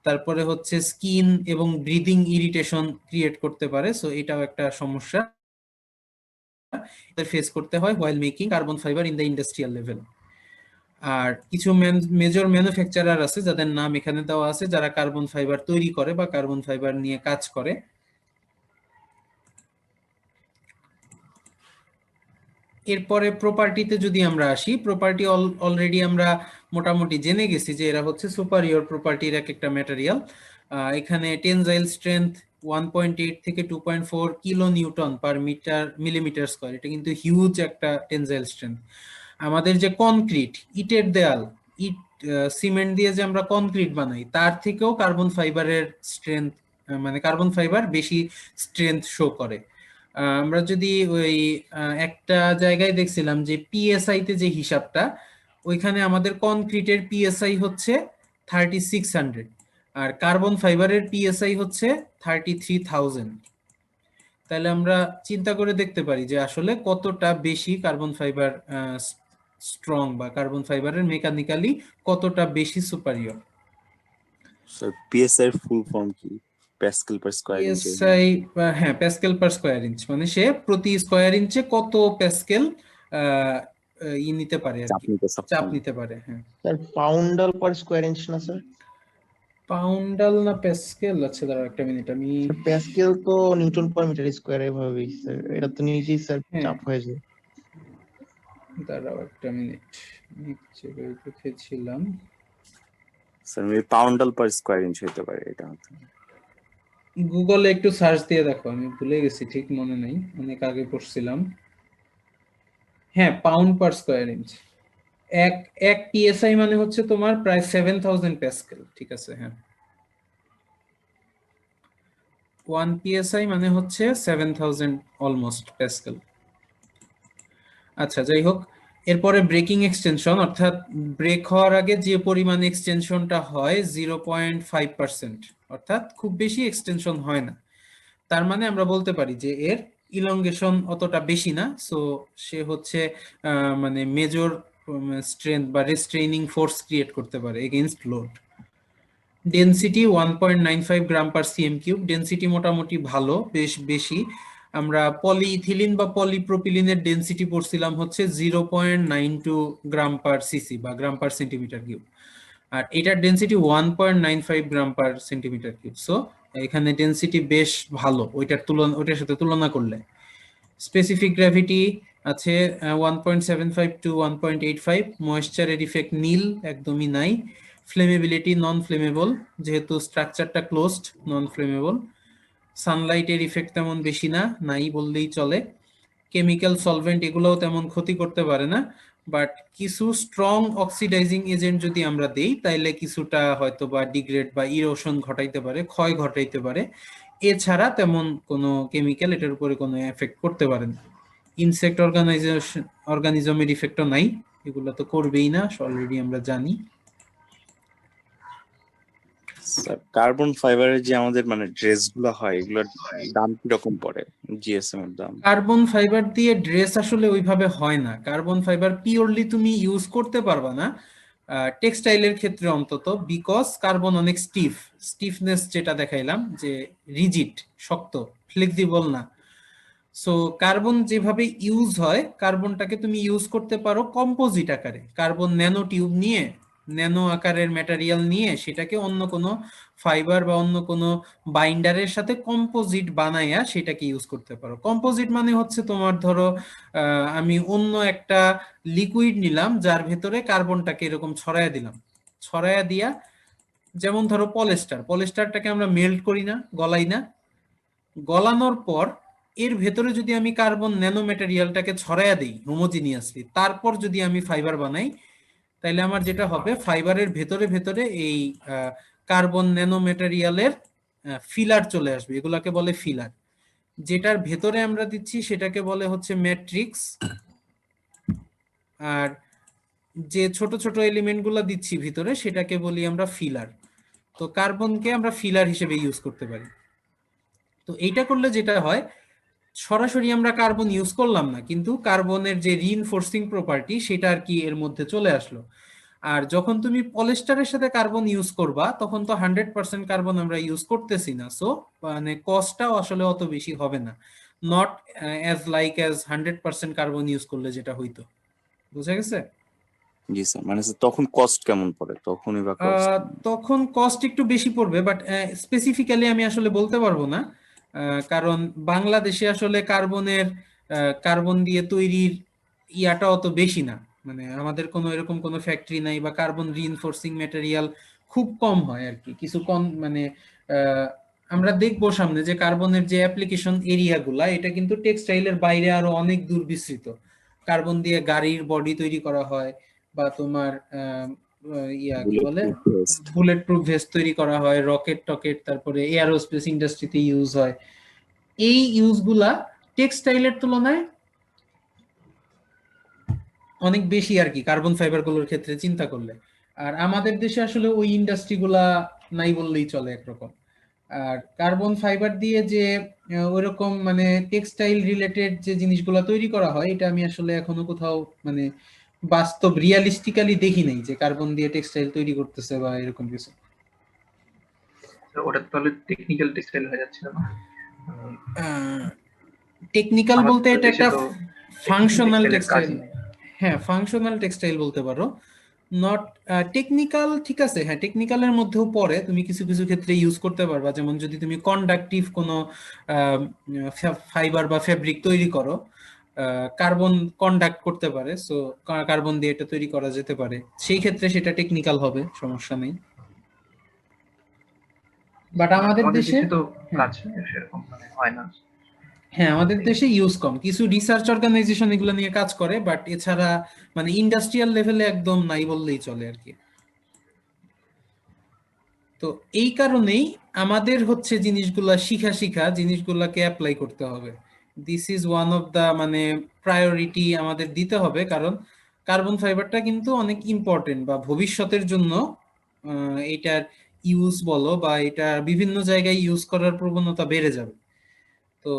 তারপরে হচ্ছে স্কিন এবং ব্রিদিং ইরিটেশন ক্রিয়েট করতে পারে, সো এটাও একটা সমস্যা ফেস করতে হয় while making carbon fibre in the industrial level. আর কিছু মেজর ম্যানুফ্যাকচারার আছে যাদের নাম এখানে দেওয়া আছে, যারা কার্বন ফাইবার তৈরি করে বা কার্বন ফাইবার নিয়ে কাজ করে। এরপরে প্রপার্টিতে যদি আমরা আসি, প্রপার্টি অলরেডি আমরা মোটামুটি জেনে গেছি যে এরা হচ্ছে সুপারিয়র প্রপার্টির এক একটা ম্যাটেরিয়াল। এখানে টেনজাইল স্ট্রেংথ 1.8 থেকে 2.4 কিলো নিউটন পার মিলিমিটার স্কয়ার, এটা কিন্তু হিউজ একটা টেনজাইল স্ট্রেংথ। আমাদের যে কনক্রিট, ইটের দেয়াল, ইট সিমেন্ট দিয়ে যে আমরা কনক্রিট বানাই, তার থেকেও কার্বন ফাইবারের স্ট্রেংথ, মানে কার্বন ফাইবার বেশি স্ট্রেংথ শো করে। আমরা যদি ওই একটা জায়গায় দেখছিলাম যে পিএসআই তে যে হিসাবটা, ওইখানে আমাদের কনক্রিটের পিএসআই হচ্ছে 3600, আর কার্বন ফাইবারের পিএসআই হচ্ছে 33,000। তাহলে আমরা চিন্তা করে দেখতে পারি যে আসলে কতটা বেশি কার্বন ফাইবার স্ট্রং, বা কার্বন ফাইবারের মেকানিক্যালি কতটা বেশি সুপারিয়র। স্যার পিএসআই এর ফুল ফর্ম কি? Pascal per square inch. PSI, হ্যাঁ, প্যাসকেল পার স্কয়ার ইঞ্চ, মানে সে প্রতি স্কয়ার ইঞ্চে কত প্যাসকেল নিতে পারে আর চাপ কি, নিতে চাপ সক্ষম। নিতে পারে। হ্যাঁ, sir poundal per square inch না স্যার? পাউন্ডাল না প্যাসকেল? আচ্ছা দাঁড়াও একটা মিনিট, আমি প্যাসকেল তো নিউটন পার মিটার স্কয়ার এভাবেই স্যার, এটা তো নিজেই স্যার হ্যাঁ। চাপ হয়ে যায়। দাঁড়াও একটা মিনিট, আমি জায়গায় লিখেছিলাম। Sir maybe poundal per square inch হতে পারে এটা হতে। গুগলে একটু সার্চ দিয়ে দেখো, আমি ভুলে গেছি, ঠিক মনে নেই, অনেক আগে পড়ছিলাম। হ্যাঁ, পাউন্ড পার স্কয়ার ইঞ্চ। এক এক পিএসআই মানে হচ্ছে তোমার প্রায় 7000 প্যাসকেল, ঠিক আছে? হ্যাঁ, 1 পিএসআই মানে হচ্ছে 7000 অলমোস্ট প্যাসকেল। আচ্ছা, যাই হোক, এরপরে ব্রেকিং এক্সটেনশন, অর্থাৎ ব্রেক হওয়ার আগে যে পরিমাণ এক্সটেনশনটা হয় 0.5%, অর্থাৎ খুব বেশি এক্সটেনশন হয় না। তার মানে আমরা বলতে পারি যে এর ইলংগেশন অতটা বেশি না, সো সে হচ্ছে মানে মেজর স্ট্রেংথ বা রেস্ট্রেইনিং ফোর্স ক্রিয়েট করতে পারে এগেইনস্ট লোড। ডেনসিটি 1.95 গ্রাম পার সিএম কিউব, ডেনসিটি মোটামুটি ভালো, বেশ বেশি। আমরা পলিইথিলিন বা পলিপ্রোপিলিনের ডেনসিটি পড়ছিলাম হচ্ছে 0.92 গ্রাম পার সিসি বা গ্রাম পার সেন্টিমিটার কিউব, আর এটার ডেনসিটি 1.95 গ্রাম পার সেন্টিমিটার কিউব। সো এখানে ডেনসিটি বেশ ভালো ওইটার সাথে তুলনা করলে। স্পেসিফিক গ্র্যাভিটি আছে 1.75 টু 1.85, ময়েশ্চারের ইফেক্ট নীল, একদমই নাই। ফ্লেমেবিলিটি নন ফ্লেমেবল, যেহেতু স্ট্রাকচারটা ক্লোজড, নন ফ্লেমেবল। সানলাইটের ইফেক্ট তেমন বেশি না, নাই বললেই চলে। কেমিক্যাল সলভেন্ট এগুলোও তেমন ক্ষতি করতে পারে না, বাট কিছু স্ট্রং অক্সিডাইজিং এজেন্ট যদি আমরা দেই তাইলে কিছুটা হয়তো বা ডিগ্রেড বা ইরোশন ঘটাইতে পারে, ক্ষয় ঘটাইতে পারে। এছাড়া তেমন কোনো কেমিক্যাল এটার উপরে কোনো এফেক্ট করতে পারে না। ইনসেক্ট অর্গানিজমের ইফেক্টও নাই, এগুলো তো করবেই না, অলরেডি আমরা জানি। স্যার কার্বন ফাইবারের যে আমাদের মানে ড্রেসগুলো হয়, এগুলোর দাম কি রকম পড়ে? জিএসএম এর দাম? কার্বন ফাইবার দিয়ে ড্রেস আসলে ওইভাবে হয় না। কার্বন ফাইবার পিওরলি তুমি ইউজ করতে পারবা না টেক্সটাইলের ক্ষেত্রে অন্তত, বিকজ কার্বন অনেক স্টিফনেস যেটা দেখাইলাম, যে রিজিড, শক্ত, ফ্লেক্সিবল না। সো কার্বন যেভাবে ইউজ হয়, কার্বনটাকে তুমি ইউজ করতে পারো কম্পোজিট আকারে, কার্বন ন্যানো টিউব নিয়ে, ন্যানো আকারের ম্যাটেরিয়াল নিয়ে সেটাকে অন্য কোনো ফাইবার বা অন্য কোনো বাইন্ডারের সাথে কম্পোজিট বানাইয়া সেটাকে ইউজ করতে পারো। কম্পোজিট মানে হচ্ছে তোমার ধরো আমি অন্য একটা লিকুইড নিলাম, যার ভেতরে কার্বনটাকে এরকম ছড়াইয়া দিলাম, ছড়াইয়া দিয়া, যেমন ধরো পলিস্টারটাকে আমরা মেল্ট করি না, গলাই না, গলানোর পর এর ভেতরে যদি আমি কার্বন ন্যানো ম্যাটেরিয়ালটাকে ছড়াইয়া দিই হোমোজিনিয়াসলি, তারপর যদি আমি ফাইবার বানাই, তাইলে আমার যেটা হবে, ফাইবারের ভেতরে ভেতরে এই কার্বন ন্যানো ম্যাটেরিয়ালের ফিলার চলে আসবে, এগুলাকে বলে ফিলার। যেটার ভেতরে আমরা দিচ্ছি সেটাকে বলে হচ্ছে ম্যাট্রিক্স, আর যে ছোট ছোট এলিমেন্ট গুলো দিচ্ছি ভিতরে সেটাকে বলি আমরা ফিলার। তো কার্বনকে আমরা ফিলার হিসেবে ইউজ করতে পারি। তো এইটা করলে যেটা হয়, সরাসরি আমরা কার্বন ইউজ করলাম না, কিন্তু কার্বনের যে রিইনফোর্সিং প্রপার্টি সেটা আর কি এর মধ্যে চলে আসলো। আর যখন তুমি পলিস্টারের সাথে কার্বন ইউজ করবা তখন তো 100% কার্বন আমরা ইউজ করতেছি না, সো মানে কস্টটাও আসলে অত বেশি হবে না, not as like as 100% carbon use করলে যেটা হইতো। বুঝা গেছে? জি স্যার, মানে স্যার তখন কস্ট কেমন পড়ে তখনই বা কস্ট? তখন কস্ট একটু বেশি পড়বে, বাট স্পেসিফিক্যালি আমি আসলে বলতে পারবো না, কারণ বাংলাদেশে আসলে কার্বন দিয়ে তৈরির ইয়াটা অত বেশি না, মানে আমাদের কোনো এরকম কোনো ফ্যাক্টরি নাই, বা কার্বন রিইনফোর্সিং ম্যাটেরিয়াল খুব কম হয় আর কি, কিছু কম, মানে আমরা দেখবো সামনে যে কার্বনের যে অ্যাপ্লিকেশন এরিয়াগুলা এটা কিন্তু টেক্সটাইলের বাইরে আরো অনেক দূর বিস্তৃত। কার্বন দিয়ে গাড়ির বডি তৈরি করা হয়, বা তোমার ইয়া কি বলে বুলেট প্রুফ ভেস্ট তৈরি করা হয়, রকেট টকেট, তারপরে এয়ারোস্পেস ইন্ডাস্ট্রিতে ইউজ হয়। এই ইউজগুলা টেক্সটাইলের তুলনায় অনেক বেশি আর কি কার্বন ফাইবার গুলোর ক্ষেত্রে চিন্তা করলে। আর আমাদের দেশে আসলে ওই ইন্ডাস্ট্রি গুলা নাই বললেই চলে একরকম। আর কার্বন ফাইবার দিয়ে যে ওইরকম মানে টেক্সটাইল রিলেটেড যে জিনিসগুলা তৈরি করা হয়, এটা আমি আসলে এখনো কোথাও মানে বাস্তব রিয়ালিস্টিক্যালি দেখি নাই যে কার্বন দিয়ে টেক্সটাইল তৈরি করতেছে বা এরকম কিছু। ওটা তাহলে টেকনিক্যাল টেক্সটাইল হয়ে যাচ্ছে না? টেকনিক্যাল বলতে এটা একটা ফাংশনাল টেক্সটাইলের কাজ টেক্সটাইল। হ্যাঁ, ফাংশনাল টেক্সটাইল বলতে পারো, নট টেকনিক্যাল। ঠিক আছে, হ্যাঁ টেকনিক্যালের মধ্যেও পড়ে, তুমি কিছু কিছু ক্ষেত্রে ইউজ করতে পারবা, যেমন যদি তুমি কন্ডাক্টিভ কোনো ফাইবার বা ফেব্রিক তৈরি করো, কার্বন কন্ডাক্ট করতে পারে, সো কার্বন দিয়ে এটা তৈরি করা যেতে পারে, সেই ক্ষেত্রে সেটা টেকনিক্যাল হবে, সমস্যা নেই। বাট আমাদের দেশে তো কাজ সেরকম মানে হয় না। হ্যাঁ, আমাদের দেশে ইউজ কম, কিছু রিসার্চ অর্গানাইজেশন এগুলো নিয়ে কাজ করে, বাট এছাড়া মানে ইন্ডাস্ট্রিয়াল লেভেলে একদম নাই বললেই চলে আর কি। তো এই কারণেই আমাদের হচ্ছে জিনিসগুলাকে অ্যাপ্লাই করতে হবে। This is one of the মানে প্রায়োরিটি আমাদের দিতে হবে, কারণ কার্বন ফাইবারটা কিন্তু অনেক ইম্পর্টেন্ট, বা ভবিষ্যতের জন্য এটার ইউজ বলো বা এটা বিভিন্ন জায়গায় ইউজ করার প্রবণতা বেড়ে যাবে। তো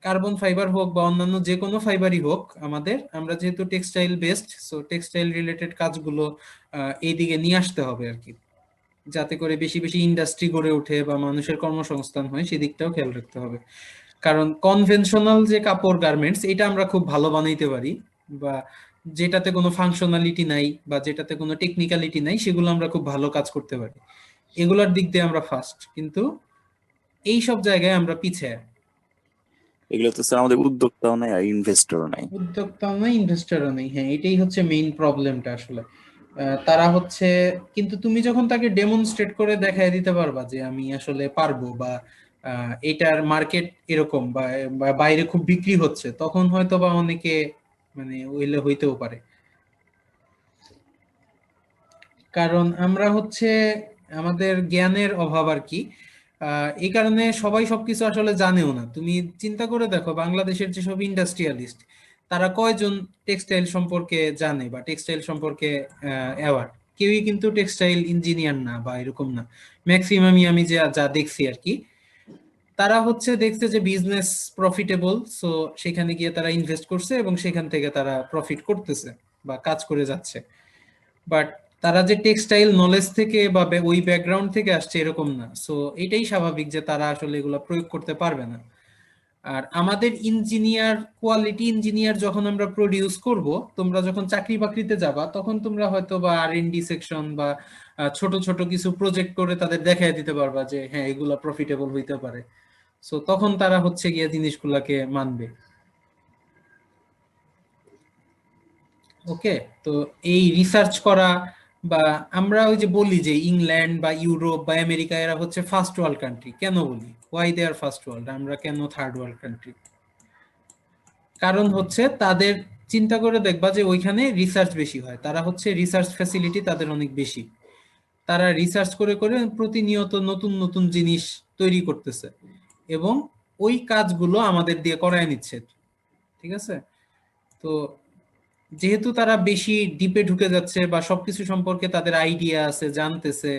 কার্বন ফাইবার হোক বা অন্যান্য যে কোনো ফাইবারই হোক, আমরা যেহেতু textile based, so textile related কাজগুলো এইদিকে নিয়ে আসতে হবে আর কি, যাতে করে বেশি বেশি ইন্ডাস্ট্রি গড়ে ওঠে বা মানুষের কর্মসংস্থান হয়, সেদিকটাও খেয়াল রাখতে হবে। কারণ কনভেনশনাল যে কাপড় গার্মেন্টস, এটা আমরা খুব ভালো বানাইতে পারি, বা যেটাতে কোনো ফাংশনালিটি নাই বা যেটাতে কোনো টেকনিক্যালিটি নাই, সেগুলো আমরা খুব ভালো কাজ করতে পারি, এগুলোর দিক দিয়ে আমরা ফার্স্ট, কিন্তু এই সব জায়গায় আমরা পিছিয়ে। এগুলো তো স্যার আমাদের উদ্যোক্তাও নাই আর ইনভেস্টরও নাই। উদ্যোক্তাও নাই, ইনভেস্টরও নেই, হ্যাঁ এটাই হচ্ছে মেইন প্রবলেমটা আসলে। তারা হচ্ছে, কিন্তু তুমি যখন তাকে ডেমনস্ট্রেট করে দেখায় দিতে পারবা যে আমি আসলে পারবো, বা এটার মার্কেট এরকম, বা বাইরে খুব বিক্রি হচ্ছে, তখন হয়তো বা অনেকে মানে হইতেও পারে। কারণ আমরা হচ্ছে আমাদের জ্ঞানের অভাব আর কি, এই কারণে সবাই সবকিছু আসলে জানেও না। তুমি চিন্তা করে দেখো, বাংলাদেশের যেসব ইন্ডাস্ট্রিয়ালিস্ট, তারা কয়জন টেক্সটাইল সম্পর্কে জানে বা টেক্সটাইল সম্পর্কে অ্যাওয়ার? কেউই কিন্তু টেক্সটাইল ইঞ্জিনিয়ার না বা এরকম না, ম্যাক্সিমামই আমি যা যা দেখছি আর কি। তারা হচ্ছে দেখছে যে বিজনেস প্রফিটেবল, সো সেখানে গিয়ে তারা ইনভেস্ট করছে এবং সেখান থেকে তারা প্রফিট করতেছে বা কাজ করে যাচ্ছে। বাট তারা যে টেক্সটাইল নলেজ থেকে বা ওই ব্যাকগ্রাউন্ড থেকে আসছে এরকম না, সো এটাই স্বাভাবিক যে তারা আসলে এগুলো প্রয়োগ করতে পারবে না। আর আমাদের কোয়ালিটি ইঞ্জিনিয়ার যখন আমরা প্রডিউস করব, তোমরা যখন চাকরি বাকরিতে যাবা, তখন তোমরা হয়তো বা R&D সেকশন বা ছোট ছোট কিছু প্রজেক্ট করে তাদের দেখাই দিতে পারবা যে হ্যাঁ এগুলা প্রফিটেবল হইতে পারে, সো তখন তারা হচ্ছে গিয়ে জিনিসগুলাকে মানবে। ওকে, তো এই রিসার্চ করা, বা আমরা ওই যে বলি যে ইংল্যান্ড বা ইউরোপ বা আমেরিকা এরা হচ্ছে ফার্স্ট ওয়ার্ল্ড কান্ট্রি, কেন বলি why they are first world, আমরা কেন থার্ড ওয়ার্ল্ড কান্ট্রি? কারণ হচ্ছে তাদের চিন্তা করে দেখবা যে ওইখানে রিসার্চ বেশি হয়, তারা হচ্ছে রিসার্চ ফ্যাসিলিটি তাদের অনেক বেশি। তারা রিসার্চ করে করে প্রতিনিয়ত নতুন নতুন জিনিস তৈরি করতেছে এবং ওই কাজগুলো আমাদের দিয়ে করায় নিচ্ছে, ঠিক আছে? তো যেহেতু তারা বেশি ডিপে ঢুকে যাচ্ছে বা সবকিছু সম্পর্কে তাদের আইডিয়া আছে, জানতেছে,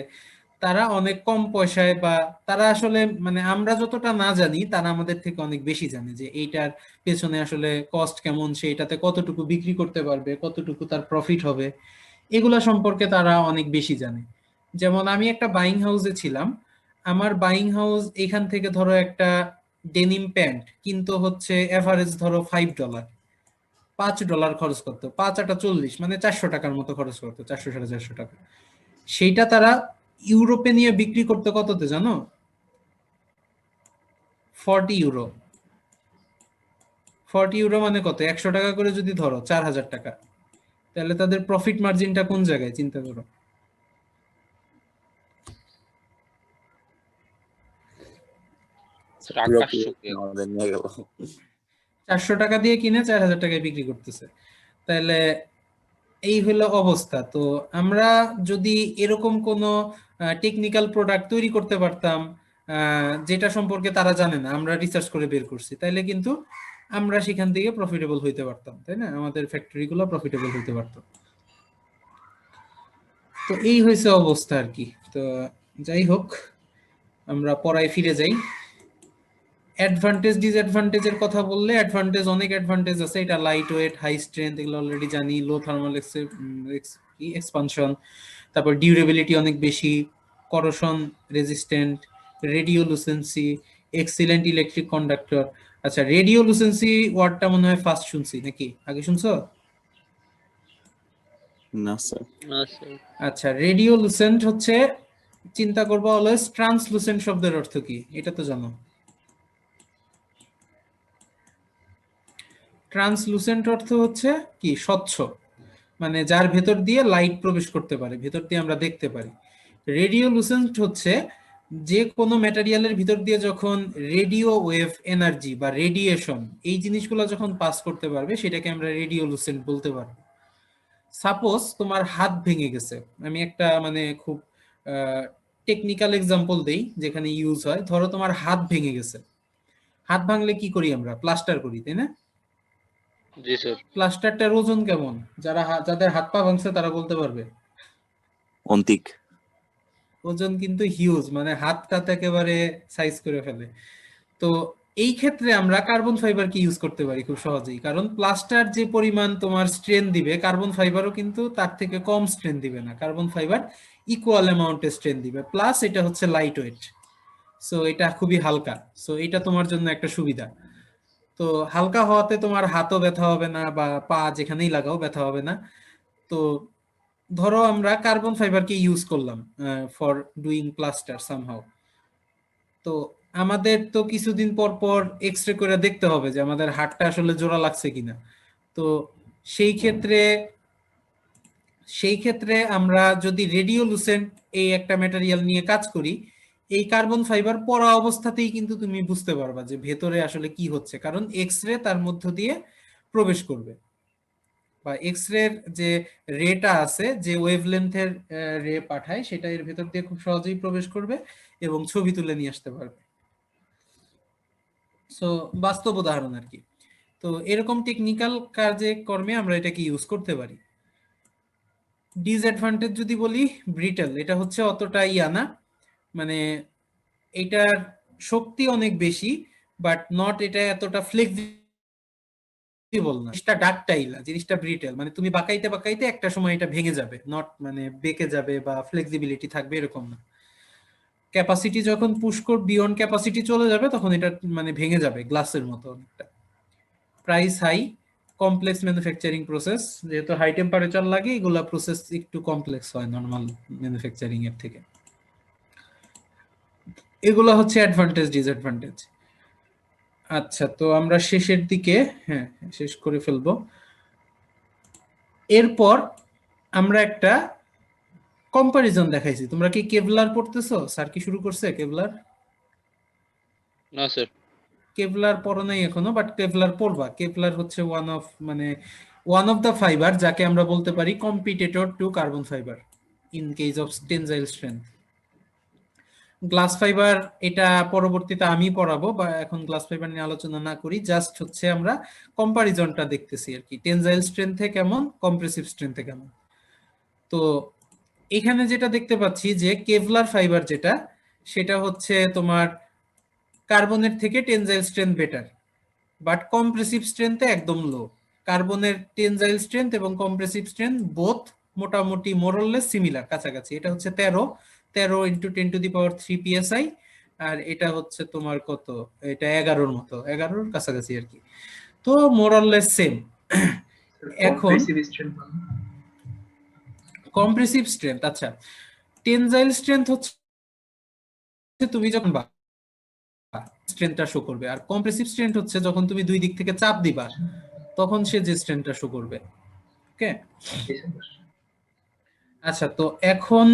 তারা অনেক কম পয়সায় বা তারা আসলে মানে আমরা যতটা না জানি তারা আমাদের থেকে অনেক বেশি জানে যে এইটার পেছনে আসলে কস্ট কেমন, সেইটাতে কতটুকু বিক্রি করতে পারবে, কতটুকু তার প্রফিট হবে, এগুলা সম্পর্কে তারা অনেক বেশি জানে। যেমন আমি একটা বাইং হাউসে ছিলাম, আমার বাইং হাউস এখান থেকে ধরো একটা ডেনিম প্যান্ট কিন্তু হচ্ছে এভারেজ ধরো $5, $5 খরচ করতো, 5 8 40 মানে 400 টাকার মতো খরচ করতো, 400 450 টাকা। সেইটা তারা ইউরোপে নিয়ে বিক্রি করতে কততে জানো? €40। €40 মানে কত? 100 টাকা করে যদি ধরো 4000 টাকা, তাহলে তাদের প্রফিট মার্জিনটা কোন জায়গায় চিন্তা করো। স্যার আকাশ চুকে আমাদের নিয়ে গেল। 400 টাকা দিয়ে কিনে 4000 টাকায় বিক্রি করতেছে, তাহলে এই হলো অবস্থা। তো আমরা যদি এরকম কোনো টেকনিক্যাল প্রোডাক্ট তৈরি করতে পারতাম যেটা সম্পর্কে তারা জানে না, আমরা রিসার্চ করে বের করছি, তাইলে কিন্তু আমরা সেখান থেকে প্রফিটেবল হইতে পারতাম, তাই না? আমাদের ফ্যাক্টরিগুলো প্রফিটেবল হইতে পারতো। তো এই হয়েছে অবস্থা আর কি। তো যাই হোক, আমরা পড়ায় ফিরে যাই। অ্যাডভান্টেজ ডিসঅ্যাডভান্টেজের কথা বললে, অ্যাডভান্টেজ অনেক অ্যাডভান্টেজ আছে। এটা লাইট ওয়েট, হাই স্ট্রেংথ, এগুলো অলরেডি জানি। লো থার্মাল এক্সপানশন, তারপর ডিউরেবিলিটি অনেক বেশি, corrosion resistant, radiolucency, excellent electric conductor. আচ্ছা, রেডিওলুসেন্সি ওয়ার্ডটা মনে হয় ফার্স্ট শুনছি, নাকি আগে শুনছো? না স্যার। আচ্ছা, রেডিওলুসেন্ট হচ্ছে, চিন্তা করবো অলওয়েজ ট্রান্সলুসেন্ট শব্দের অর্থ কি, এটা তো জানো। ট্রান্সলুসেন্ট অর্থ হচ্ছে কি? স্বচ্ছ, মানে যার ভেতর দিয়ে লাইট প্রবেশ করতে পারে, ভেতর দিয়ে আমরা দেখতে পারি। রেডিওলুসেন্ট হচ্ছে যে কোনো ম্যাটেরিয়ালের ভিতর দিয়ে যখন রেডিও ওয়েভ এনার্জি বা রেডিয়েশন, এই জিনিসগুলো যখন পাস করতে পারবে, সেটাকে আমরা রেডিওলুসেন্ট বলতে পারবো। সাপোজ তোমার হাত ভেঙে গেছে, আমি একটা মানে খুব টেকনিক্যাল এক্সাম্পল দেই যেখানে ইউজ হয়। ধরো তোমার হাত ভেঙে গেছে, হাত ভাঙলে কি করি আমরা? প্লাস্টার করি, তাই না? জি স্যার। প্লাস্টারটার ওজন কেমন? যাদের হাত পা ভাঙছে তারা বলতে পারবে। অন্তিক। ওজন কিন্তু হিউজ, মানে হাতটাতে একেবারে সাইজ করে ফেলে। তো এই ক্ষেত্রে আমরা কার্বন ফাইবার কি ইউজ করতে পারি খুব সহজেই, কারণ প্লাস্টার যে পরিমাণ তোমার স্ট্রেন দিবে, কার্বন ফাইবারও কিন্তু তার থেকে কম স্ট্রেন দিবে না। কার্বন ফাইবার ইকুয়াল অ্যামাউন্টে স্ট্রেন দিবে, প্লাস এটা হচ্ছে লাইট ওয়েট, সো এটা খুবই হালকা। সো এটা তোমার জন্য একটা সুবিধা। তো হালকা হওয়াতে তোমার হাতও ব্যথা হবে না বা পা যেখানেই লাগাও ব্যথা হবে না। তো ধরো আমরা কার্বন ফাইবারকে ইউজ করলাম ফর ডুইং প্লাস্টার সামহাউ। তো আমাদের তো কিছুদিন পর পর এক্সরে করে দেখতে হবে যে আমাদের হাড়টা আসলে জোড়া লাগছে কিনা। তো সেই ক্ষেত্রে আমরা যদি রেডিওলুসেন্ট এই একটা ম্যাটেরিয়াল নিয়ে কাজ করি, এই কার্বন ফাইবার পড়া অবস্থাতেই কিন্তু তুমি বুঝতে পারবা যে ভেতরে আসলে কি হচ্ছে, কারণ এক্সরে তার মধ্য দিয়ে প্রবেশ করবে, বা এক্সরের যে রেটা আছে, যে ওয়েভলেন্থের রে পাঠায়, সেটা এর ভেতর দিয়ে খুব সহজেই প্রবেশ করবে এবং ছবি তুলে নিয়ে আসতে পারবে। সো বাস্তব উদাহরণ আর কি। তো এরকম টেকনিক্যাল কাজে কর্মে আমরা এটাকে ইউজ করতে পারি। ডিসঅ্যাডভান্টেজ যদি বলি, ব্রিটেল, এটা হচ্ছে অতটা ইয়া না, মানে এটার শক্তি অনেক বেশি, বাট নট এটা এতটা ফ্লেক্সিবল না। জিনিসটা ডাকটাইল, জিনিসটা ব্রিটেল, মানে তুমি বাঁকাইতে বাঁকাইতে একটা সময় এটা ভেঙে যাবে, নট মানে বেঁকে যাবে বা ফ্লেক্সিবিলিটি থাকবে এরকম না। ক্যাপাসিটি যখন পুশ কর বিয়ন্ড ক্যাপাসিটি চলে যাবে, তখন এটা মানে ভেঙে যাবে গ্লাসের মতো অনেকটা। Price high, complex manufacturing process, যেহেতু হাই টেম্পারেচার লাগে, এগুলা প্রসেস একটু কমপ্লেক্স হয় নর্মাল ম্যানুফ্যাকচারিং এর থেকে। এগুলা হচ্ছে অ্যাডভান্টেজ ডিসঅ্যাডভান্টেজ। আচ্ছা, তো আমরা শেষের দিকে, হ্যাঁ শেষ করে ফেলবো। এরপর আমরা একটা কম্পারিজন দেখাইছি। তোমরা কি কেভলার পড়তেছো? স্যার কি শুরু করছে কেভলার? না স্যার। কেভলার পড়ো নাই এখনো, বাট কেভলার পড়বা। কেভলার হচ্ছে ওয়ান অফ দ্য ফাইবার যাকে আমরা বলতে পারি competitor to carbon fibre. In case of tensile strength. Glass fiber এটা পরবর্তীতে আমি পড়াবো, বা এখন গ্লাস ফাইবার নিয়ে আলোচনা না করি, জাস্ট হচ্ছে আমরা কম্পারিজনটা দেখতেছি আর কি, টেনজাইল স্ট্রেংথে কেমন, কম্প্রেসিভ স্ট্রেংথে কেমন। তো এখানে যেটা দেখতে পাচ্ছি যে কেভলার ফাইবার যেটা, সেটা হচ্ছে তোমার কার্বনের থেকে tensile strength better, but compressive স্ট্রেংথে একদম লো। কার্বনের টেনজাইল স্ট্রেংথ এবং কম্প্রেসিভ স্ট্রেংথ বোথ মোটামুটি মোরলেস সিমিলার, কাছাকাছি। এটা হচ্ছে 13 ইন্টু 10⁻³ PSI, আর এটা হচ্ছে তোমার কত, এটা 11-র মতো, 11-র কাছাকাছি আর কি। তো মোরলেস সেম। এখন কম্প্রেসিভ স্ট্রেন্থ কম্প্রেসিভ স্ট্রেংথ, আচ্ছা, টেনজাইল স্ট্রেংথ হচ্ছে তুমি যখন স্ট্রেংথটা শো করবে, আর কম্প্রেসিভ স্ট্রেংথ হচ্ছে যখন তুমি দুই দিক থেকে চাপ দিবা তখন সে যে স্ট্রেংথটা শো করবে। ওকে, আচ্ছা, তো এখন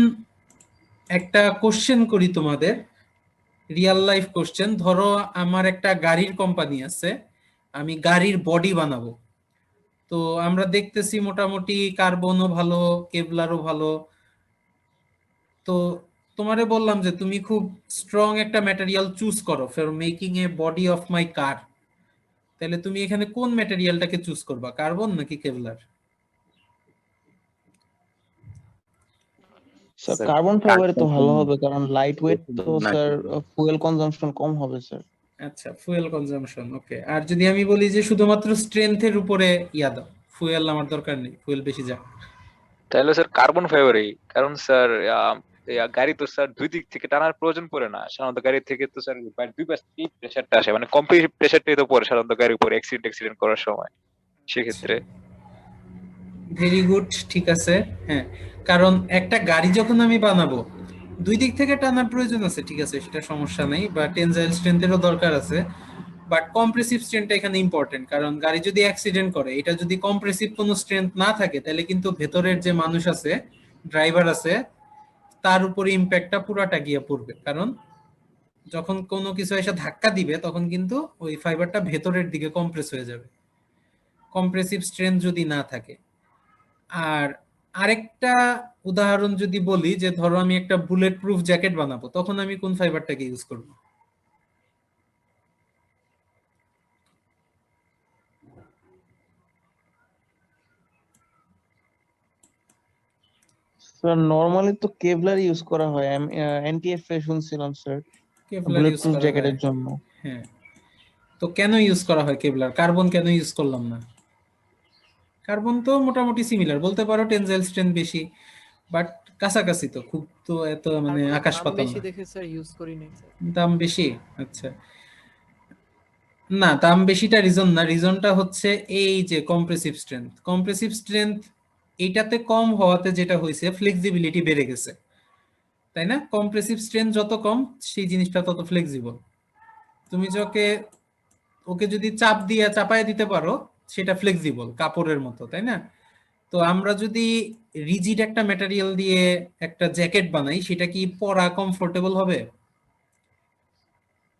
একটা কোশ্চেন করি তোমাদের, রিয়েল লাইফ কোশ্চেন। ধরো আমার একটা গাড়ির কোম্পানি আছে, আমি গাড়ির বডি বানাবো। তো আমরা দেখতেছি মোটামুটি কার্বনও ভালো, কেভলারও ভালো। তো তোমারে বললাম যে তুমি খুব স্ট্রং একটা ম্যাটেরিয়াল চুজ করো for making a body of my car, তাহলে তুমি এখানে কোন ম্যাটেরিয়ালটাকে চুজ করবা, কার্বন নাকি কেভলার? স্যার স্যার কার্বন ফাইবারে তো ভালো কার্বন হবে, কারণ লাইট ওয়েট তো না স্যার কেভলার। ফুয়েল কনজাম্পশন কম হবে স্যার। আচ্ছা, ফুয়েল কনজাম্পশন, ওকে। আর যদি আমি বলি যে শুধুমাত্র স্ট্রেংথের উপরে ইয়া দাও, ফুয়েল আমার দরকার নেই, ফুয়েল বেশি যাক, তাহলে স্যার কার্বন ফাইবারই, কারণ স্যার গাড়ি তো স্যার দুই দিক থেকে টানার প্রয়োজন পড়ে না সাধারণত। গাড়ি থেকে তো স্যার দুই পাশ থেকে প্রেসারটা আসে, মানে কম্প্রেসিভ প্রেসারটাই তো পড়ে সাধারণত গাড়ির উপর অ্যাক্সিডেন্ট করার সময়, সেক্ষেত্রে। ভেরি গুড, ঠিক আছে। হ্যাঁ, কারণ একটা গাড়ি যখন আমি বানাবো দুই দিক থেকে টানার প্রয়োজন আছে, ঠিক আছে, সেটা সমস্যা নেই, বা টেনজাইল স্ট্রেংথেরও দরকার আছে, বাট কম্প্রেসিভ স্ট্রেংথটা এখানে ইম্পর্টেন্ট। কারণ গাড়ি যদি অ্যাক্সিডেন্ট করে, এটা যদি কম্প্রেসিভ কোনো স্ট্রেংথ না থাকে, তাহলে কিন্তু ভেতরের যে মানুষ আছে, ড্রাইভার আছে, তার উপরে ইম্প্যাক্টটা পুরাটা গিয়ে পড়বে। কারণ যখন কোনো কিছু এসে ধাক্কা দিবে তখন কিন্তু ওই ফাইবারটা ভেতরের দিকে কম্প্রেস হয়ে যাবে, কম্প্রেসিভ স্ট্রেংথ যদি না থাকে। আর আরেকটা উদাহরণ যদি বলি, যে ধরো আমি একটা বুলেট প্রুফ জ্যাকেট বানাবো, তখন আমি কোন ফাইবারটাকে ইউজ করব? স্যার নরমালি তো কেভলার ইউজ করা হয়, এনটিএফ এ শুনছিলাম sir, Kevlar bullet use proof করা হয়, জ্যাকেটের জন্য। হ্যাঁ। তো কেন ইউজ করা হয় কেভলার, কার্বন কেন ইউজ করলাম না? কার্বন তো মোটামুটি সিমিলার বলতে পারো, টেনজাইল স্ট্রেংথ বেশি, বাট কাছাকাছি, তো খুব তো এত মানে আকাশ দাম পাতাল বেশি না। দেখে স্যার ইউজ করি নাই স্যার। দাম বেশি, আচ্ছা। না, দাম বেশিটা রিজন না, রিজনটা হচ্ছে এই যে কম্প্রেসিভ স্ট্রেংথ এইটাতে কম হওয়াতে যেটা হয়েছে, ফ্লেক্সিবিলিটি বেড়ে গেছে, তাই না? কম্প্রেসিভ স্ট্রেংথ যত কম সেই জিনিসটা তত ফ্লেক্সিবল। তুমি ওকে যদি চাপ দিয়ে চাপায় দিতে পারো, সেটা ফ্লেক্সিবল, কাপড়ের মতো, তাই না? তো আমরা যদি রিজিড একটা ম্যাটেরিয়াল দিয়ে একটা জ্যাকেট বানাই, সেটা কি পরা কমফোর্টেবল হবে?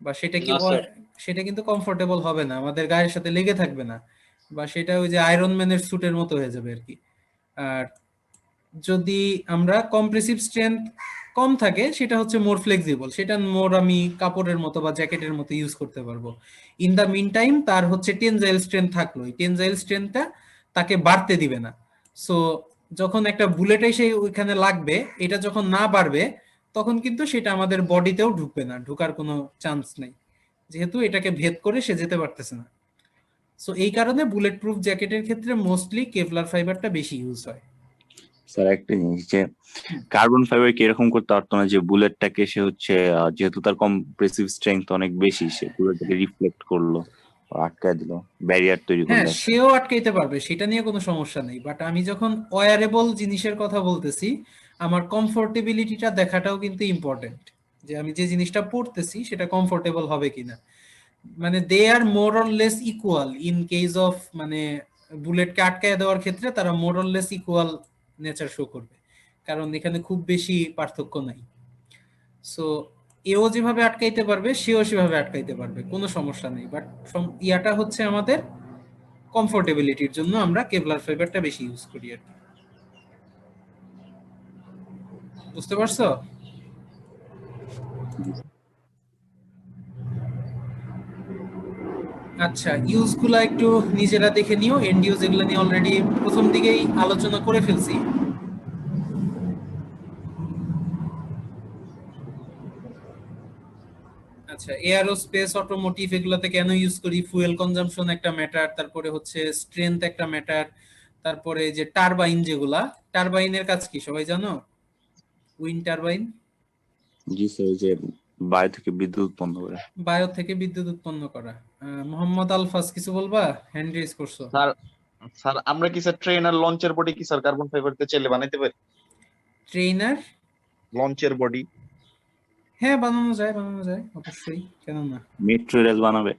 বা না স্যার। সেটা কিন্তু কমফোর্টেবল হবে না, আমাদের গায়ের সাথে লেগে থাকবে না, বা সেটা ওই যে আয়রন ম্যানের স্যুটের মতো হয়ে যাবে আর কি। আর যদি আমরা কম্প্রেসিভ স্ট্রেংথ কম থাকে, সেটা হচ্ছে মোর ফ্লেক্সিবল, সেটা মোর আমি কাপড়ের মতো বা জ্যাকেটের মতো ইউজ করতে পারবো। ইন দা মিন টাইম তার হচ্ছে টেনজাইল স্ট্রেংথ থাকলো, এই টেনজাইল স্ট্রেংথটা তাকে বাড়তে দিবে না। সো যখন একটা বুলেট এসে ওইখানে লাগবে, এটা যখন না বাড়বে, তখন কিন্তু সেটা আমাদের বডিতেও ঢুকবে না, ঢুকার কোনো চান্স নেই, যেহেতু এটাকে ভেদ করে সে যেতে পারতেছে না। সো এই কারণে বুলেট প্রুফ জ্যাকেটের ক্ষেত্রে মোস্টলি কেভলার ফাইবারটা বেশি ইউজ হয়। স্যার একটা জিনিস, যে কার্বন ফাইবার কি এরকম করতে পারতো না যে বুলেটটাকে সে হচ্ছে যেহেতু তার কম্প্রেসিভ স্ট্রেংথ অনেক বেশি, সে বুলেটটাকে রিফ্লেক্ট করলো, আটকায় দিল, ব্যারিয়ার তৈরি হ্যাঁ, করলো? সেও আটকাইতে পারবে, সেটা নিয়ে কোনো সমস্যা নেই, বাট আমি যখন ওয়ারেবল জিনিসের কথা বলতেছি, আমার কমফোর্টেবিলিটিটা দেখাটাও কিন্তু ইম্পর্টেন্ট, যে আমি যে জিনিসটা পড়তেছি সেটা কমফোর্টেবল হবে কিনা। মানে they are more or less equal in case of, মানে বুলেটকে আটকায় দেওয়ার ক্ষেত্রে তারা more or less equal nature show করবে, কারণ এখানে খুব বেশি পার্থক্য নাই। সো এও যেভাবে আটকাইতে পারবে, সেও সেভাবে আটকাইতে পারবে, কোনো সমস্যা নেই। বাট ইয়াটা হচ্ছে আমাদের কমফোর্টেবিলিটির জন্য আমরা কেভলার ফাইবারটা বেশি ইউজ করি আর কি। বুঝতে পারছো? আচ্ছা, ইউজ গুলা একটু নিজেরা দেখে নিও, এন্ড ইউজ এগুলো নিয়ে অলরেডি প্রথম দিকেই আলোচনা করে ফেলছি। আচ্ছা, এয়ারোস্পেস, অটোমোটিভ এগুলাতে কেন ইউজ করি? ফুয়েল কনজাম্পশন একটা ম্যাটার, তারপরে হচ্ছে স্ট্রেংথ একটা ম্যাটার, তারপরে যে টারবাইন, যেগুলা টারবাইনের কাজ কি সবাই জানো? উইন্ড টারবাইন, জি স্যার, ওই যে বায়ু থেকে বিদ্যুৎ উৎপন্ন করে। বায়ু থেকে বিদ্যুৎ উৎপন্ন করা। মোহাম্মদ আলফাজ কিছু বলবা? হ্যান্ড রেজ করছো। স্যার স্যার আমরা কি স্যার ট্রেন আর লঞ্চের বডি কি স্যার কার্বন ফাইবার দিয়ে চাইলে বানাইতে পারি? ট্রেনার, লঞ্চের বডি হ্যাঁ বানানো যায়, বানানো যায় অবশ্যই, কেন না। মেট্রো রেল বানাবে?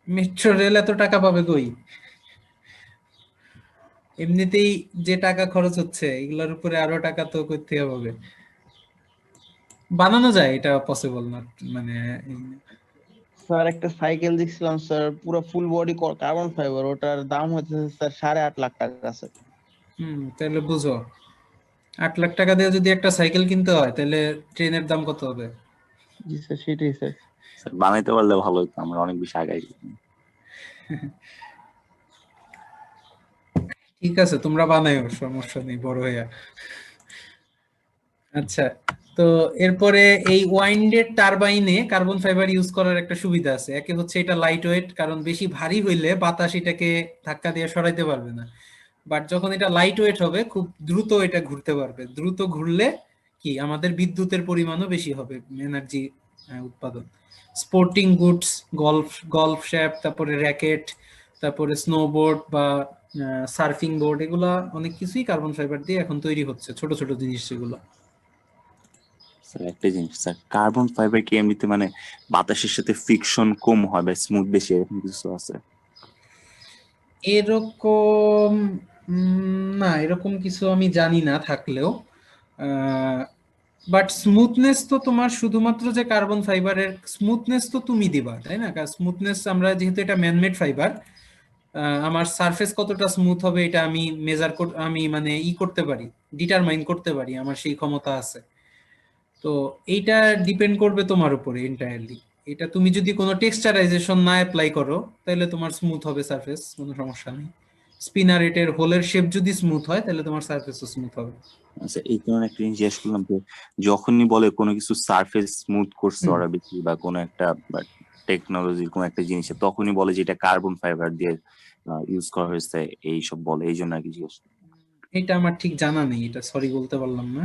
মেট্রো রেল এত টাকা পাবে কই? এমনিতেই যে টাকা খরচ হচ্ছে এগুলোর উপরে আরো টাকা তো কই থেকে পাবে? বানানো যায়, এটা পসিবল না, মানে স্যার একটা সাইকেল দেখছিলাম স্যার, পুরো ফুল বডি কার্বন ফাইবার, ওটার দাম হচ্ছে স্যার 8.5 লাখ টাকা স্যার। তাহলে বুঝো, 8 লাখ টাকা দিয়ে যদি একটা সাইকেল কিনতে হয় তাহলে ট্রেনের দাম কত হবে? জি স্যার, সেটাই স্যার। স্যার বানাইতে পারলে ভালো হতো, আমরা অনেক বেশি আগাই। ঠিক আছে, তোমরা বানাইও, সমস্যা নেই, বড় হইয়া। আচ্ছা, তো এরপরে এই ওয়াইন্ডেড টারবাইনে কার্বন ফাইবার ইউজ করার একটা সুবিধা আছে। একে হচ্ছে এটা লাইট ওয়েট, কারণ বেশি ভারী হইলে বাতাস এটাকে ধাক্কা দিয়ে সরাইতে পারবে না। বাট যখন এটা লাইট ওয়েট হবে, খুব দ্রুত এটা ঘুরতে পারবে। দ্রুত ঘুরলে কি আমাদের বিদ্যুতের পরিমাণও বেশি হবে, এনার্জি উৎপাদন। Sporting goods, golf golf shaft, তারপরে র্যাকেট, তারপরে স্নোবোর্ড বা সার্ফিং বোর্ড, এগুলা অনেক কিছুই কার্বন ফাইবার দিয়ে এখন তৈরি হচ্ছে, ছোট ছোট জিনিস যেগুলো। স্যার একটা জিনিস, স্যার কার্বন ফাইবার কি এমনিতে মানে বাতাসের সাথে ফ্রিকশন কম হয় বা স্মুথ বেশি, এরকম কিছু আছে? এরকম না, এরকম কিছু আমি জানি না থাকলেও, বাট স্মুথনেস তো তোমার শুধুমাত্র যে কার্বন ফাইবারের স্মুথনেস তো তুমি দিবা, তাই না? কারণ স্মুথনেস, আমরা যেহেতু এটা ম্যানমেড ফাইবার, আমার সারফেস কতটা স্মুথ হবে এটা আমি আমি মানে করতে পারি, ডিটারমাইন করতে পারি, আমার সেই ক্ষমতা আছে। তো এইটা ডিপেন্ড করবে তোমার উপরে এন্টায়ারলি। এটা তুমি যদি কোনো টেক্সচারাইজেশন না অ্যাপ্লাই করো তাহলে তোমার স্মুথ হবে সারফেস, কোনো সমস্যা নেই। স্পিনারেটের হোলের শেপ যদি স্মুথ হয় তাহলে তোমার সারফেসও স্মুথ হবে। আচ্ছা, এই কারণে একটা জিনিস জিজ্ঞেস করলাম যে যখনই বলে কোনো কিছু সারফেস স্মুথ করছে ওরা বেশি বা কোনো একটা টেকনোলজির কোনো একটা জিনিসে, তখনই বলে যে এটা কার্বন ফাইবার দিয়ে ইউজ করা হয়েছে, এইসব বলে, এই জন্য আর কি জিজ্ঞেস। এটা আমার ঠিক জানা নেই, এটা সরি বলতে পারলাম না।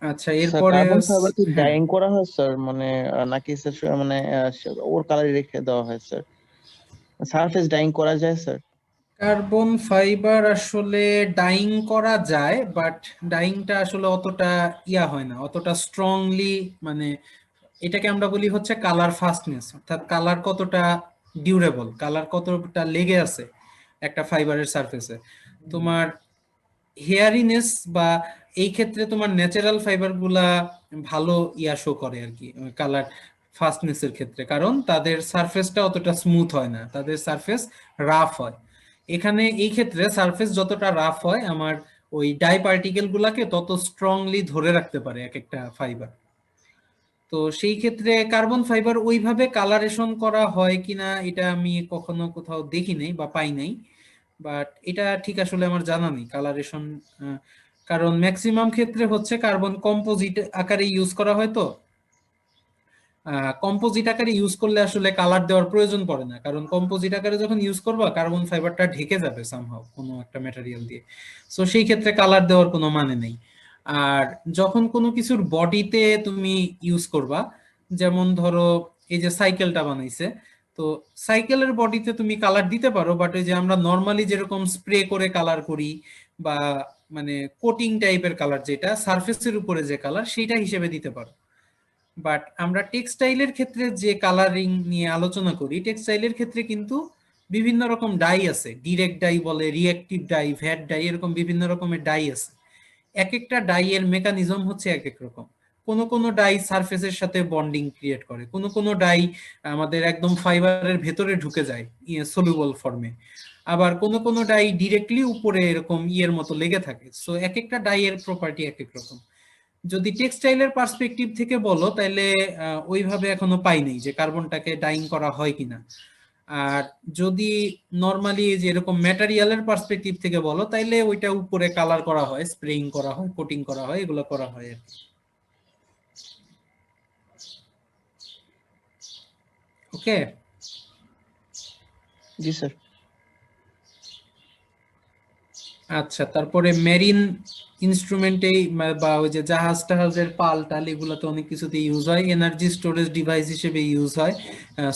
আচ্ছা, স্যার এরপরে কার্বন ফাইবার কি হ্যাঁ, ডাইং করা হয় স্যার, মানে নাকি স্যার মানে ওর কালারে রেখে দেওয়া হয় স্যার? সারফেস ডাইং করা যায় স্যার? কার্বন ফাইবার আসলে ডাইং করা যায়, বাট ডাইংটা আসলে অতটা হয় না, অতটা স্ট্রংলি, মানে এটাকে আমরা বলি হচ্ছে কালার ফাস্টনেস, অর্থাৎ কালার কতটা ডিউরেবল, কালার কতটা লেগে আছে একটা ফাইবারের সারফেসে। তোমার হেয়ারিনেস বা এই ক্ষেত্রে তোমার ন্যাচারাল ফাইবার গুলা ভালো শো করে আর কি, কালার ফাস্টনেস এর ক্ষেত্রে, কারণ তাদের সারফেসটা অতটা স্মুথ হয় না, তাদের সারফেস রাফ হয়। এখানে এই ক্ষেত্রে সারফেস যতটা রাফ হয়, আমার ওই ডাই পার্টিকেল গুলাকে তত স্ট্রংলি ধরে রাখতে পারে এক একটা ফাইবার। তো সেই ক্ষেত্রে কার্বন ফাইবার ওইভাবে কালারেশন করা হয় কিনা এটা আমি কখনো কোথাও দেখি নাই বা পাই নাই, বাট এটা ঠিক আসলে আমার জানা নেই কালারেশন। কারণ ম্যাক্সিমাম ক্ষেত্রে হচ্ছে কার্বন কম্পোজিট আকারে ইউজ করা হয়, তো কম্পোজিট আকারে ইউজ করলে আসলে কালার দেওয়ার প্রয়োজন পড়ে না, কারণ কম্পোজিট আকারে যখন ইউজ করবা কার্বন ফাইবারটা ঢেকে যাবে সামহাও কোনো একটা ম্যাটেরিয়াল দিয়ে, সো সেই ক্ষেত্রে কালার দেওয়ার কোনো মানে নেই। আর যখন কোনো কিছুর বডিতে তুমি ইউজ করবা, যেমন ধরো এই যে সাইকেলটা বানাইছে, তো সাইকেলের বডিতে তুমি কালার দিতে পারো, বাট ওই যে আমরা নর্মালি যেরকম স্প্রে করে কালার করি বা মানে কোটিং টাইপের কালার, যেটা সারফেসের উপরে যে কালার সেইটা হিসেবে দিতে পারো। বাট আমরা টেক্সটাইলের ক্ষেত্রে যে কালারিং নিয়ে আলোচনা করি, টেক্সটাইলের ক্ষেত্রে কিন্তু বিভিন্ন রকম ডাই আছে, ডিরেক্ট ডাই বলে, রিঅ্যাক্টিভ ডাই, ভ্যাট ডাই, এরকম বিভিন্ন রকমের ডাই আছে। এক একটা ডাই এর মেকানিজম হচ্ছে এক এক রকম। কোনো কোনো ডাই সারফেসের সাথে বন্ডিং ক্রিয়েট করে, কোনো কোনো ডাই আমাদের একদম ফাইবারের ভেতরে ঢুকে যায় সলিউবল ফর্মে। আবার কোন কোন ডাই ডিরেক্টলি উপরে এরকম ইয়ের মতো লেগে থাকে। সো এক একটা ডাইয়ের প্রপার্টি এক এক রকম। যদি টেক্সটাইলের পার্সপেক্টিভ থেকে বলো তাহলে ওইভাবে এখনো পাইনি যে কার্বনটাকে ডাইং করা হয় কিনা। আর যদি নর্মালি যে এরকম ম্যাটেরিয়ালের পার্সপেক্টিভ থেকে বলো তাইলে ওইটা উপরে কালার করা হয়, স্প্রেইং করা হয়, কোটিং করা হয়, এগুলো করা হয় আর কি। ওকে, জি স্যার। আচ্ছা, তারপরে মেরিন ইনস্ট্রুমেন্টে বা ওই যে জাহাজ টাহাজের পাল টাল এগুলাতে অনেক কিছুতে ইউজ হয়, এনার্জি স্টোরেজ ডিভাইস হিসেবে ইউজ হয়,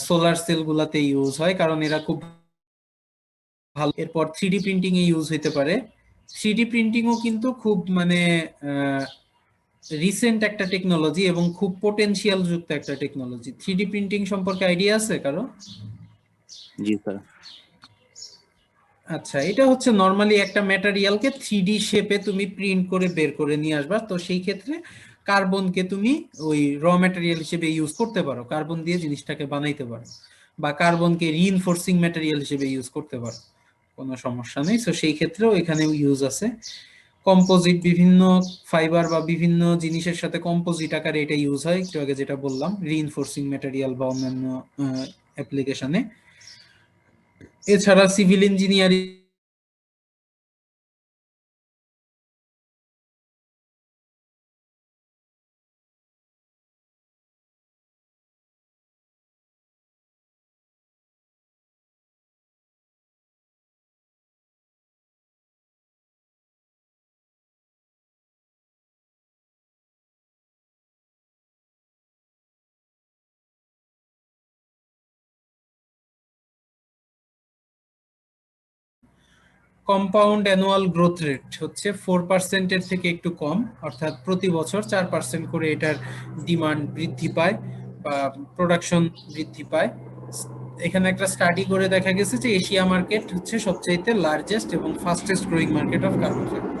সোলার সেল গুলাতে ইউজ হয়, কারণ এরা খুব ভালো। এরপর 3D প্রিন্টিং এ ইউজ হইতে পারে। 3D প্রিন্টিংও কিন্তু খুব মানে রিসেন্ট একটা টেকনোলজি এবং খুব পোটেনশিয়াল যুক্ত একটা টেকনোলজি। 3D প্রিন্টিং সম্পর্কে আইডিয়া আছে কারো? জি স্যার। আচ্ছা, এটা হচ্ছে নরমালি একটা ম্যাটেরিয়ালকে 3D শেপে তুমি প্রিন্ট করে বের করে নিয়ে আসবা। তো সেই ক্ষেত্রে কার্বনকে তুমি ওই র ম্যাটেরিয়াল হিসেবে ইউজ করতে পারো, কার্বন দিয়ে জিনিসটাকে বানাইতে পারো, বা কার্বনকে রিইনফোর্সিং ম্যাটেরিয়াল হিসেবে ইউজ করতে পারো, কোনো সমস্যা নেই। তো সেই ক্ষেত্রেও এখানেও ইউজ আছে। কম্পোজিট, বিভিন্ন ফাইবার বা বিভিন্ন জিনিসের সাথে কম্পোজিট আকারে এটা ইউজ হয়, একটু আগে যেটা বললাম, রিইনফোর্সিং ম্যাটেরিয়াল বা অন্যান্য অ্যাপ্লিকেশনে। এছাড়া civil engineering compound annual growth rate হচ্ছে 4% এর থেকে একটু কম, অর্থাৎ প্রতি বছর 4% করে এটার ডিমান্ড বৃদ্ধি পায় বা প্রোডাকশন বৃদ্ধি পায়। এখানে একটা স্টাডি করে দেখা গেছে যে এশিয়া মার্কেট হচ্ছে সবচেয়ে লার্জেস্ট এবং fastest growing market of carbon fibre.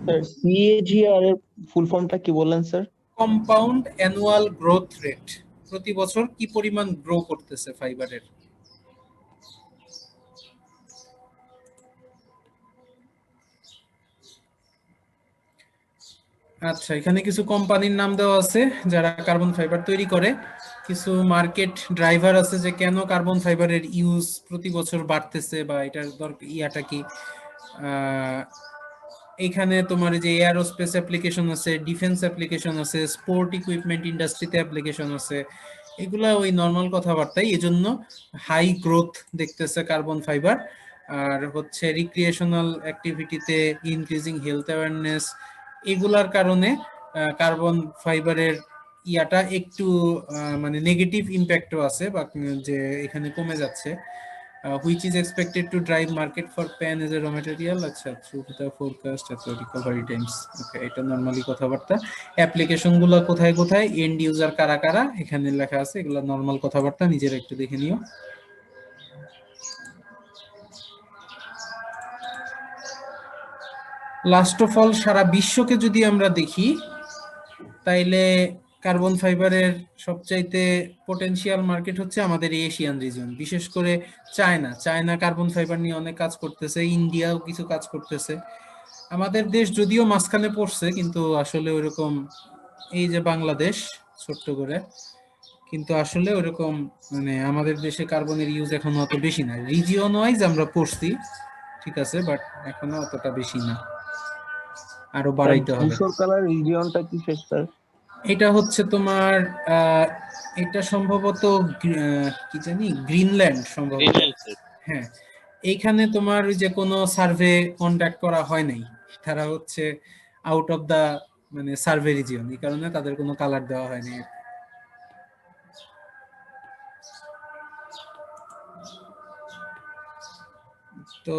Sir CAGR এর ফুল ফর্মটা কি বললেন sir? Compound annual growth rate, প্রতি বছর কি পরিমাণ গ্রো করতেছে ফাইবারের। আচ্ছা, এখানে কিছু কোম্পানির নাম দেওয়া আছে যারা কার্বন ফাইবার তৈরি করে, কিছু মার্কেট ড্রাইভার আছে যে কেন কার্বন ফাইবারের ইউজ প্রতি বছর বাড়তেছে বা এটার ইয়াটা কি। এখানে তোমার যে এয়ারোস্পেস অ্যাপ্লিকেশন আছে, ডিফেন্স অ্যাপ্লিকেশন আছে, স্পোর্ট ইকুইপমেন্ট ইন্ডাস্ট্রিতে অ্যাপ্লিকেশন আছে, এগুলা ওই নর্মাল কথাবার্তাই, এজন্য হাই গ্রোথ দেখতেছে কার্বন ফাইবার। আর হচ্ছে রিক্রিয়েশনাল অ্যাক্টিভিটিতে ইনক্রিজিং হেলথ অ্যাওয়ারনেস, এগুলার কারণে কার্বন ফাইবারের ইয়াটা একটু মানে নেগেটিভ ইম্প্যাক্টও আছে, বা যে এখানে কমে যাচ্ছে। which is expected to drive market for PAN as a raw material, আচ্ছা, through the forecast at the recovery times. ওকে, এটা নরমালি কথাবার্তা। অ্যাপ্লিকেশন গুলো কোথায় কোথায়, এন্ড ইউজার কারা কারা, এখানে লেখা আছে, এগুলো নরমাল কথাবার্তা, নিজেরা একটু দেখে নিও। লাস্ট অফ অল, সারা বিশ্বকে যদি আমরা দেখি তাইলে কার্বন ফাইবারের সবচাইতে পটেনশিয়াল মার্কেট হচ্ছে আমাদের এশিয়ান রিজন, বিশেষ করে চায়না কার্বন ফাইবার নিয়ে অনেক কাজ করতেছে, ইন্ডিয়াও কিছু কাজ করতেছে। আমাদের দেশ যদিও মাঝখানে পড়ছে, কিন্তু আসলে ওইরকম, এই যে বাংলাদেশ ছোট্ট করে, কিন্তু আসলে ওইরকম মানে আমাদের দেশে কার্বনের ইউজ এখনো অত বেশি না। রিজিয়ন ওয়াইজ আমরা পড়ছি, ঠিক আছে, বাট এখনো অতটা বেশি না, আরো বাড়াইতে হবে। ধূসর কালার রিজিয়নটা কি স্যার? এটা হচ্ছে তোমার এটা সম্ভবত কি জানি, গ্রিনল্যান্ড সম্ভবত। হ্যাঁ, এইখানে তোমার যে কোনো সার্ভে কন্ডাক্ট করা হয় নাই, তারা হচ্ছে আউট অফ দা মানে সার্ভে রিজিয়ন, এই কারণে তাদের কোনো কালার দেওয়া হয়নি। তো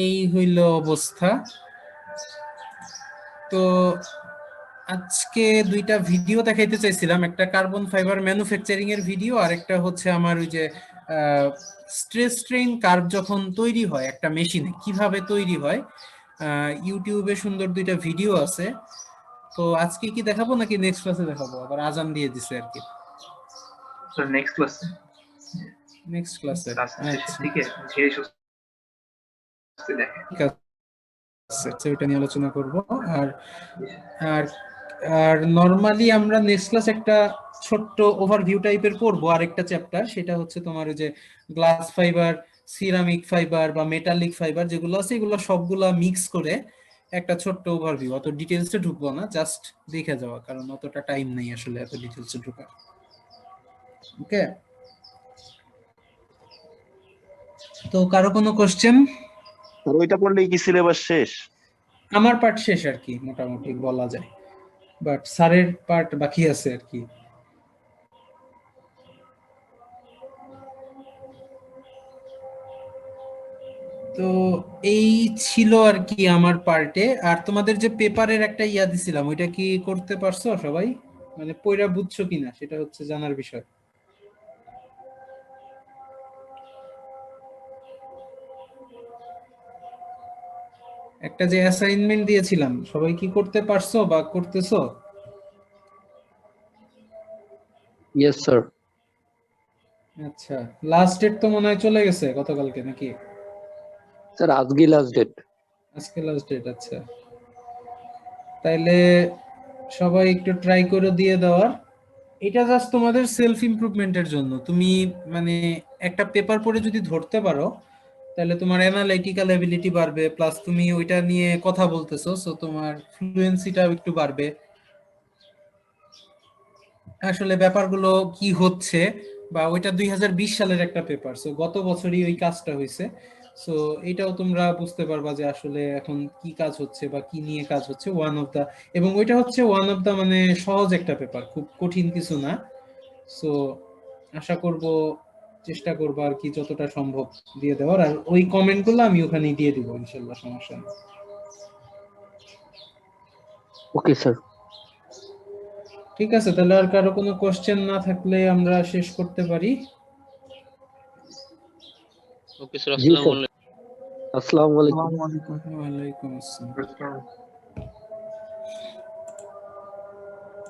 এই হইল অবস্থা। তো আজকে দুইটা ভিডিও দেখাইতে চাইছিলাম, একটা কার্বন ফাইবার ম্যানুফ্যাকচারিং এর ভিডিও, আর একটা হচ্ছে আমার ওই যে স্ট্রেস স্ট্রেইন কার্ভ যখন তৈরি হয় একটা মেশিনে কিভাবে তৈরি হয়, ইউটিউবে সুন্দর দুইটা ভিডিও আছে। তো আজকে কি দেখাবো নাকি নেক্সট ক্লাসে দেখাবো? আবার আজান দিয়ে দিছে আর কি। নেক্সট ক্লাসে। নেক্সট ক্লাসে। ক্লাসের শেষের আচ্ছা দিকে ধীরে সুস্থে দেখে। ঠিক আছে, তো এটা নিয়ে আলোচনা করব। আর আর আর নরমালি আমরা নেক্সট ক্লাস একটা ছোট্ট ওভারভিউ টাইপের পড়বো আরেকটা চ্যাপ্টার, সেটা হচ্ছে তোমার ওই যে গ্লাস ফাইবার, সিরামিক ফাইবার বা মেটালিক ফাইবার যেগুলো আছে এগুলো সবগুলা মিক্স করে একটা ছোট্ট ওভারভিউ, অত ডিটেলসে ঢুকবো না, জাস্ট দেখে যাওয়া, কারণ অতটা টাইম নেই আসলে এত ডিটেলসে ঢোকার। ওকে, তো কারো কোনো কোশ্চেন? আর ওইটা পড়লেই কি সিলেবাস শেষ? আমার পার্ট শেষ আর কি, মোটামুটি বলা যায়, বাট স্যারের পার্ট বাকি আছে আর কি। তো এই ছিল আর কি আমার পার্টে। আর তোমাদের যে পেপারের একটা ইয়া দিছিলাম ওইটা কি করতে পারছো সবাই? মানে পড়া বুঝছো কিনা সেটা হচ্ছে জানার বিষয়। একটা যে অ্যাসাইনমেন্ট দিয়েছিলাম সবাই কি করতে পারছো বা করতেছো? Yes sir. আচ্ছা, লাস্ট ডেট তো মনে হয় চলে গেছে গতকালকে নাকি? স্যার আজকে লাস্ট ডেট। আজকে লাস্ট ডেট, আচ্ছা। তাইলে সবাই একটু ট্রাই করে দিয়ে দেওয়ার। এটা জাস্ট তোমাদের সেলফ ইমপ্রুভমেন্টের জন্য। তুমি মানে একটা পেপার পড়ে যদি ধরতে পারো তাহলে তোমার অ্যানালাইটিক্যাল এবিলিটি বাড়বে, প্লাস তুমি ওইটা নিয়ে কথা বলতেছো, সো তোমার ফ্লুয়েন্সিটাও একটু বাড়বে। আসলে ব্যাপারগুলো কি হচ্ছে, বা ওইটা 2020 সালের একটা পেপার, সো গত বছরই ওই কাজটা হয়েছে। সো এটাও তোমরা বুঝতে পারবা যে আসলে এখন কি কাজ হচ্ছে বা কি নিয়ে কাজ হচ্ছে। এবং ওইটা হচ্ছে ওয়ান অফ দা মানে সহজ একটা পেপার, খুব কঠিন কিছু না। সো আশা করব, চেষ্টা করবো আর কি যতটা সম্ভব দিয়ে দেওয়ার। আর ওই কমেন্টগুলো আমি ওখানেই দিয়ে দিব ইনশাল্লাহ, সমস্যা নেই। Okay sir. ঠিক আছে, তাহলে আর কারো কোনো কোশ্চেন না থাকলে আমরা শেষ করতে পারি। ওকে স্যার, জি আসসালামু স্যার। আলাইকুম। আসসালামু আলাইকুম। আসসালামু আলাইকুম। ওয়ালাইকুম আসসালাম।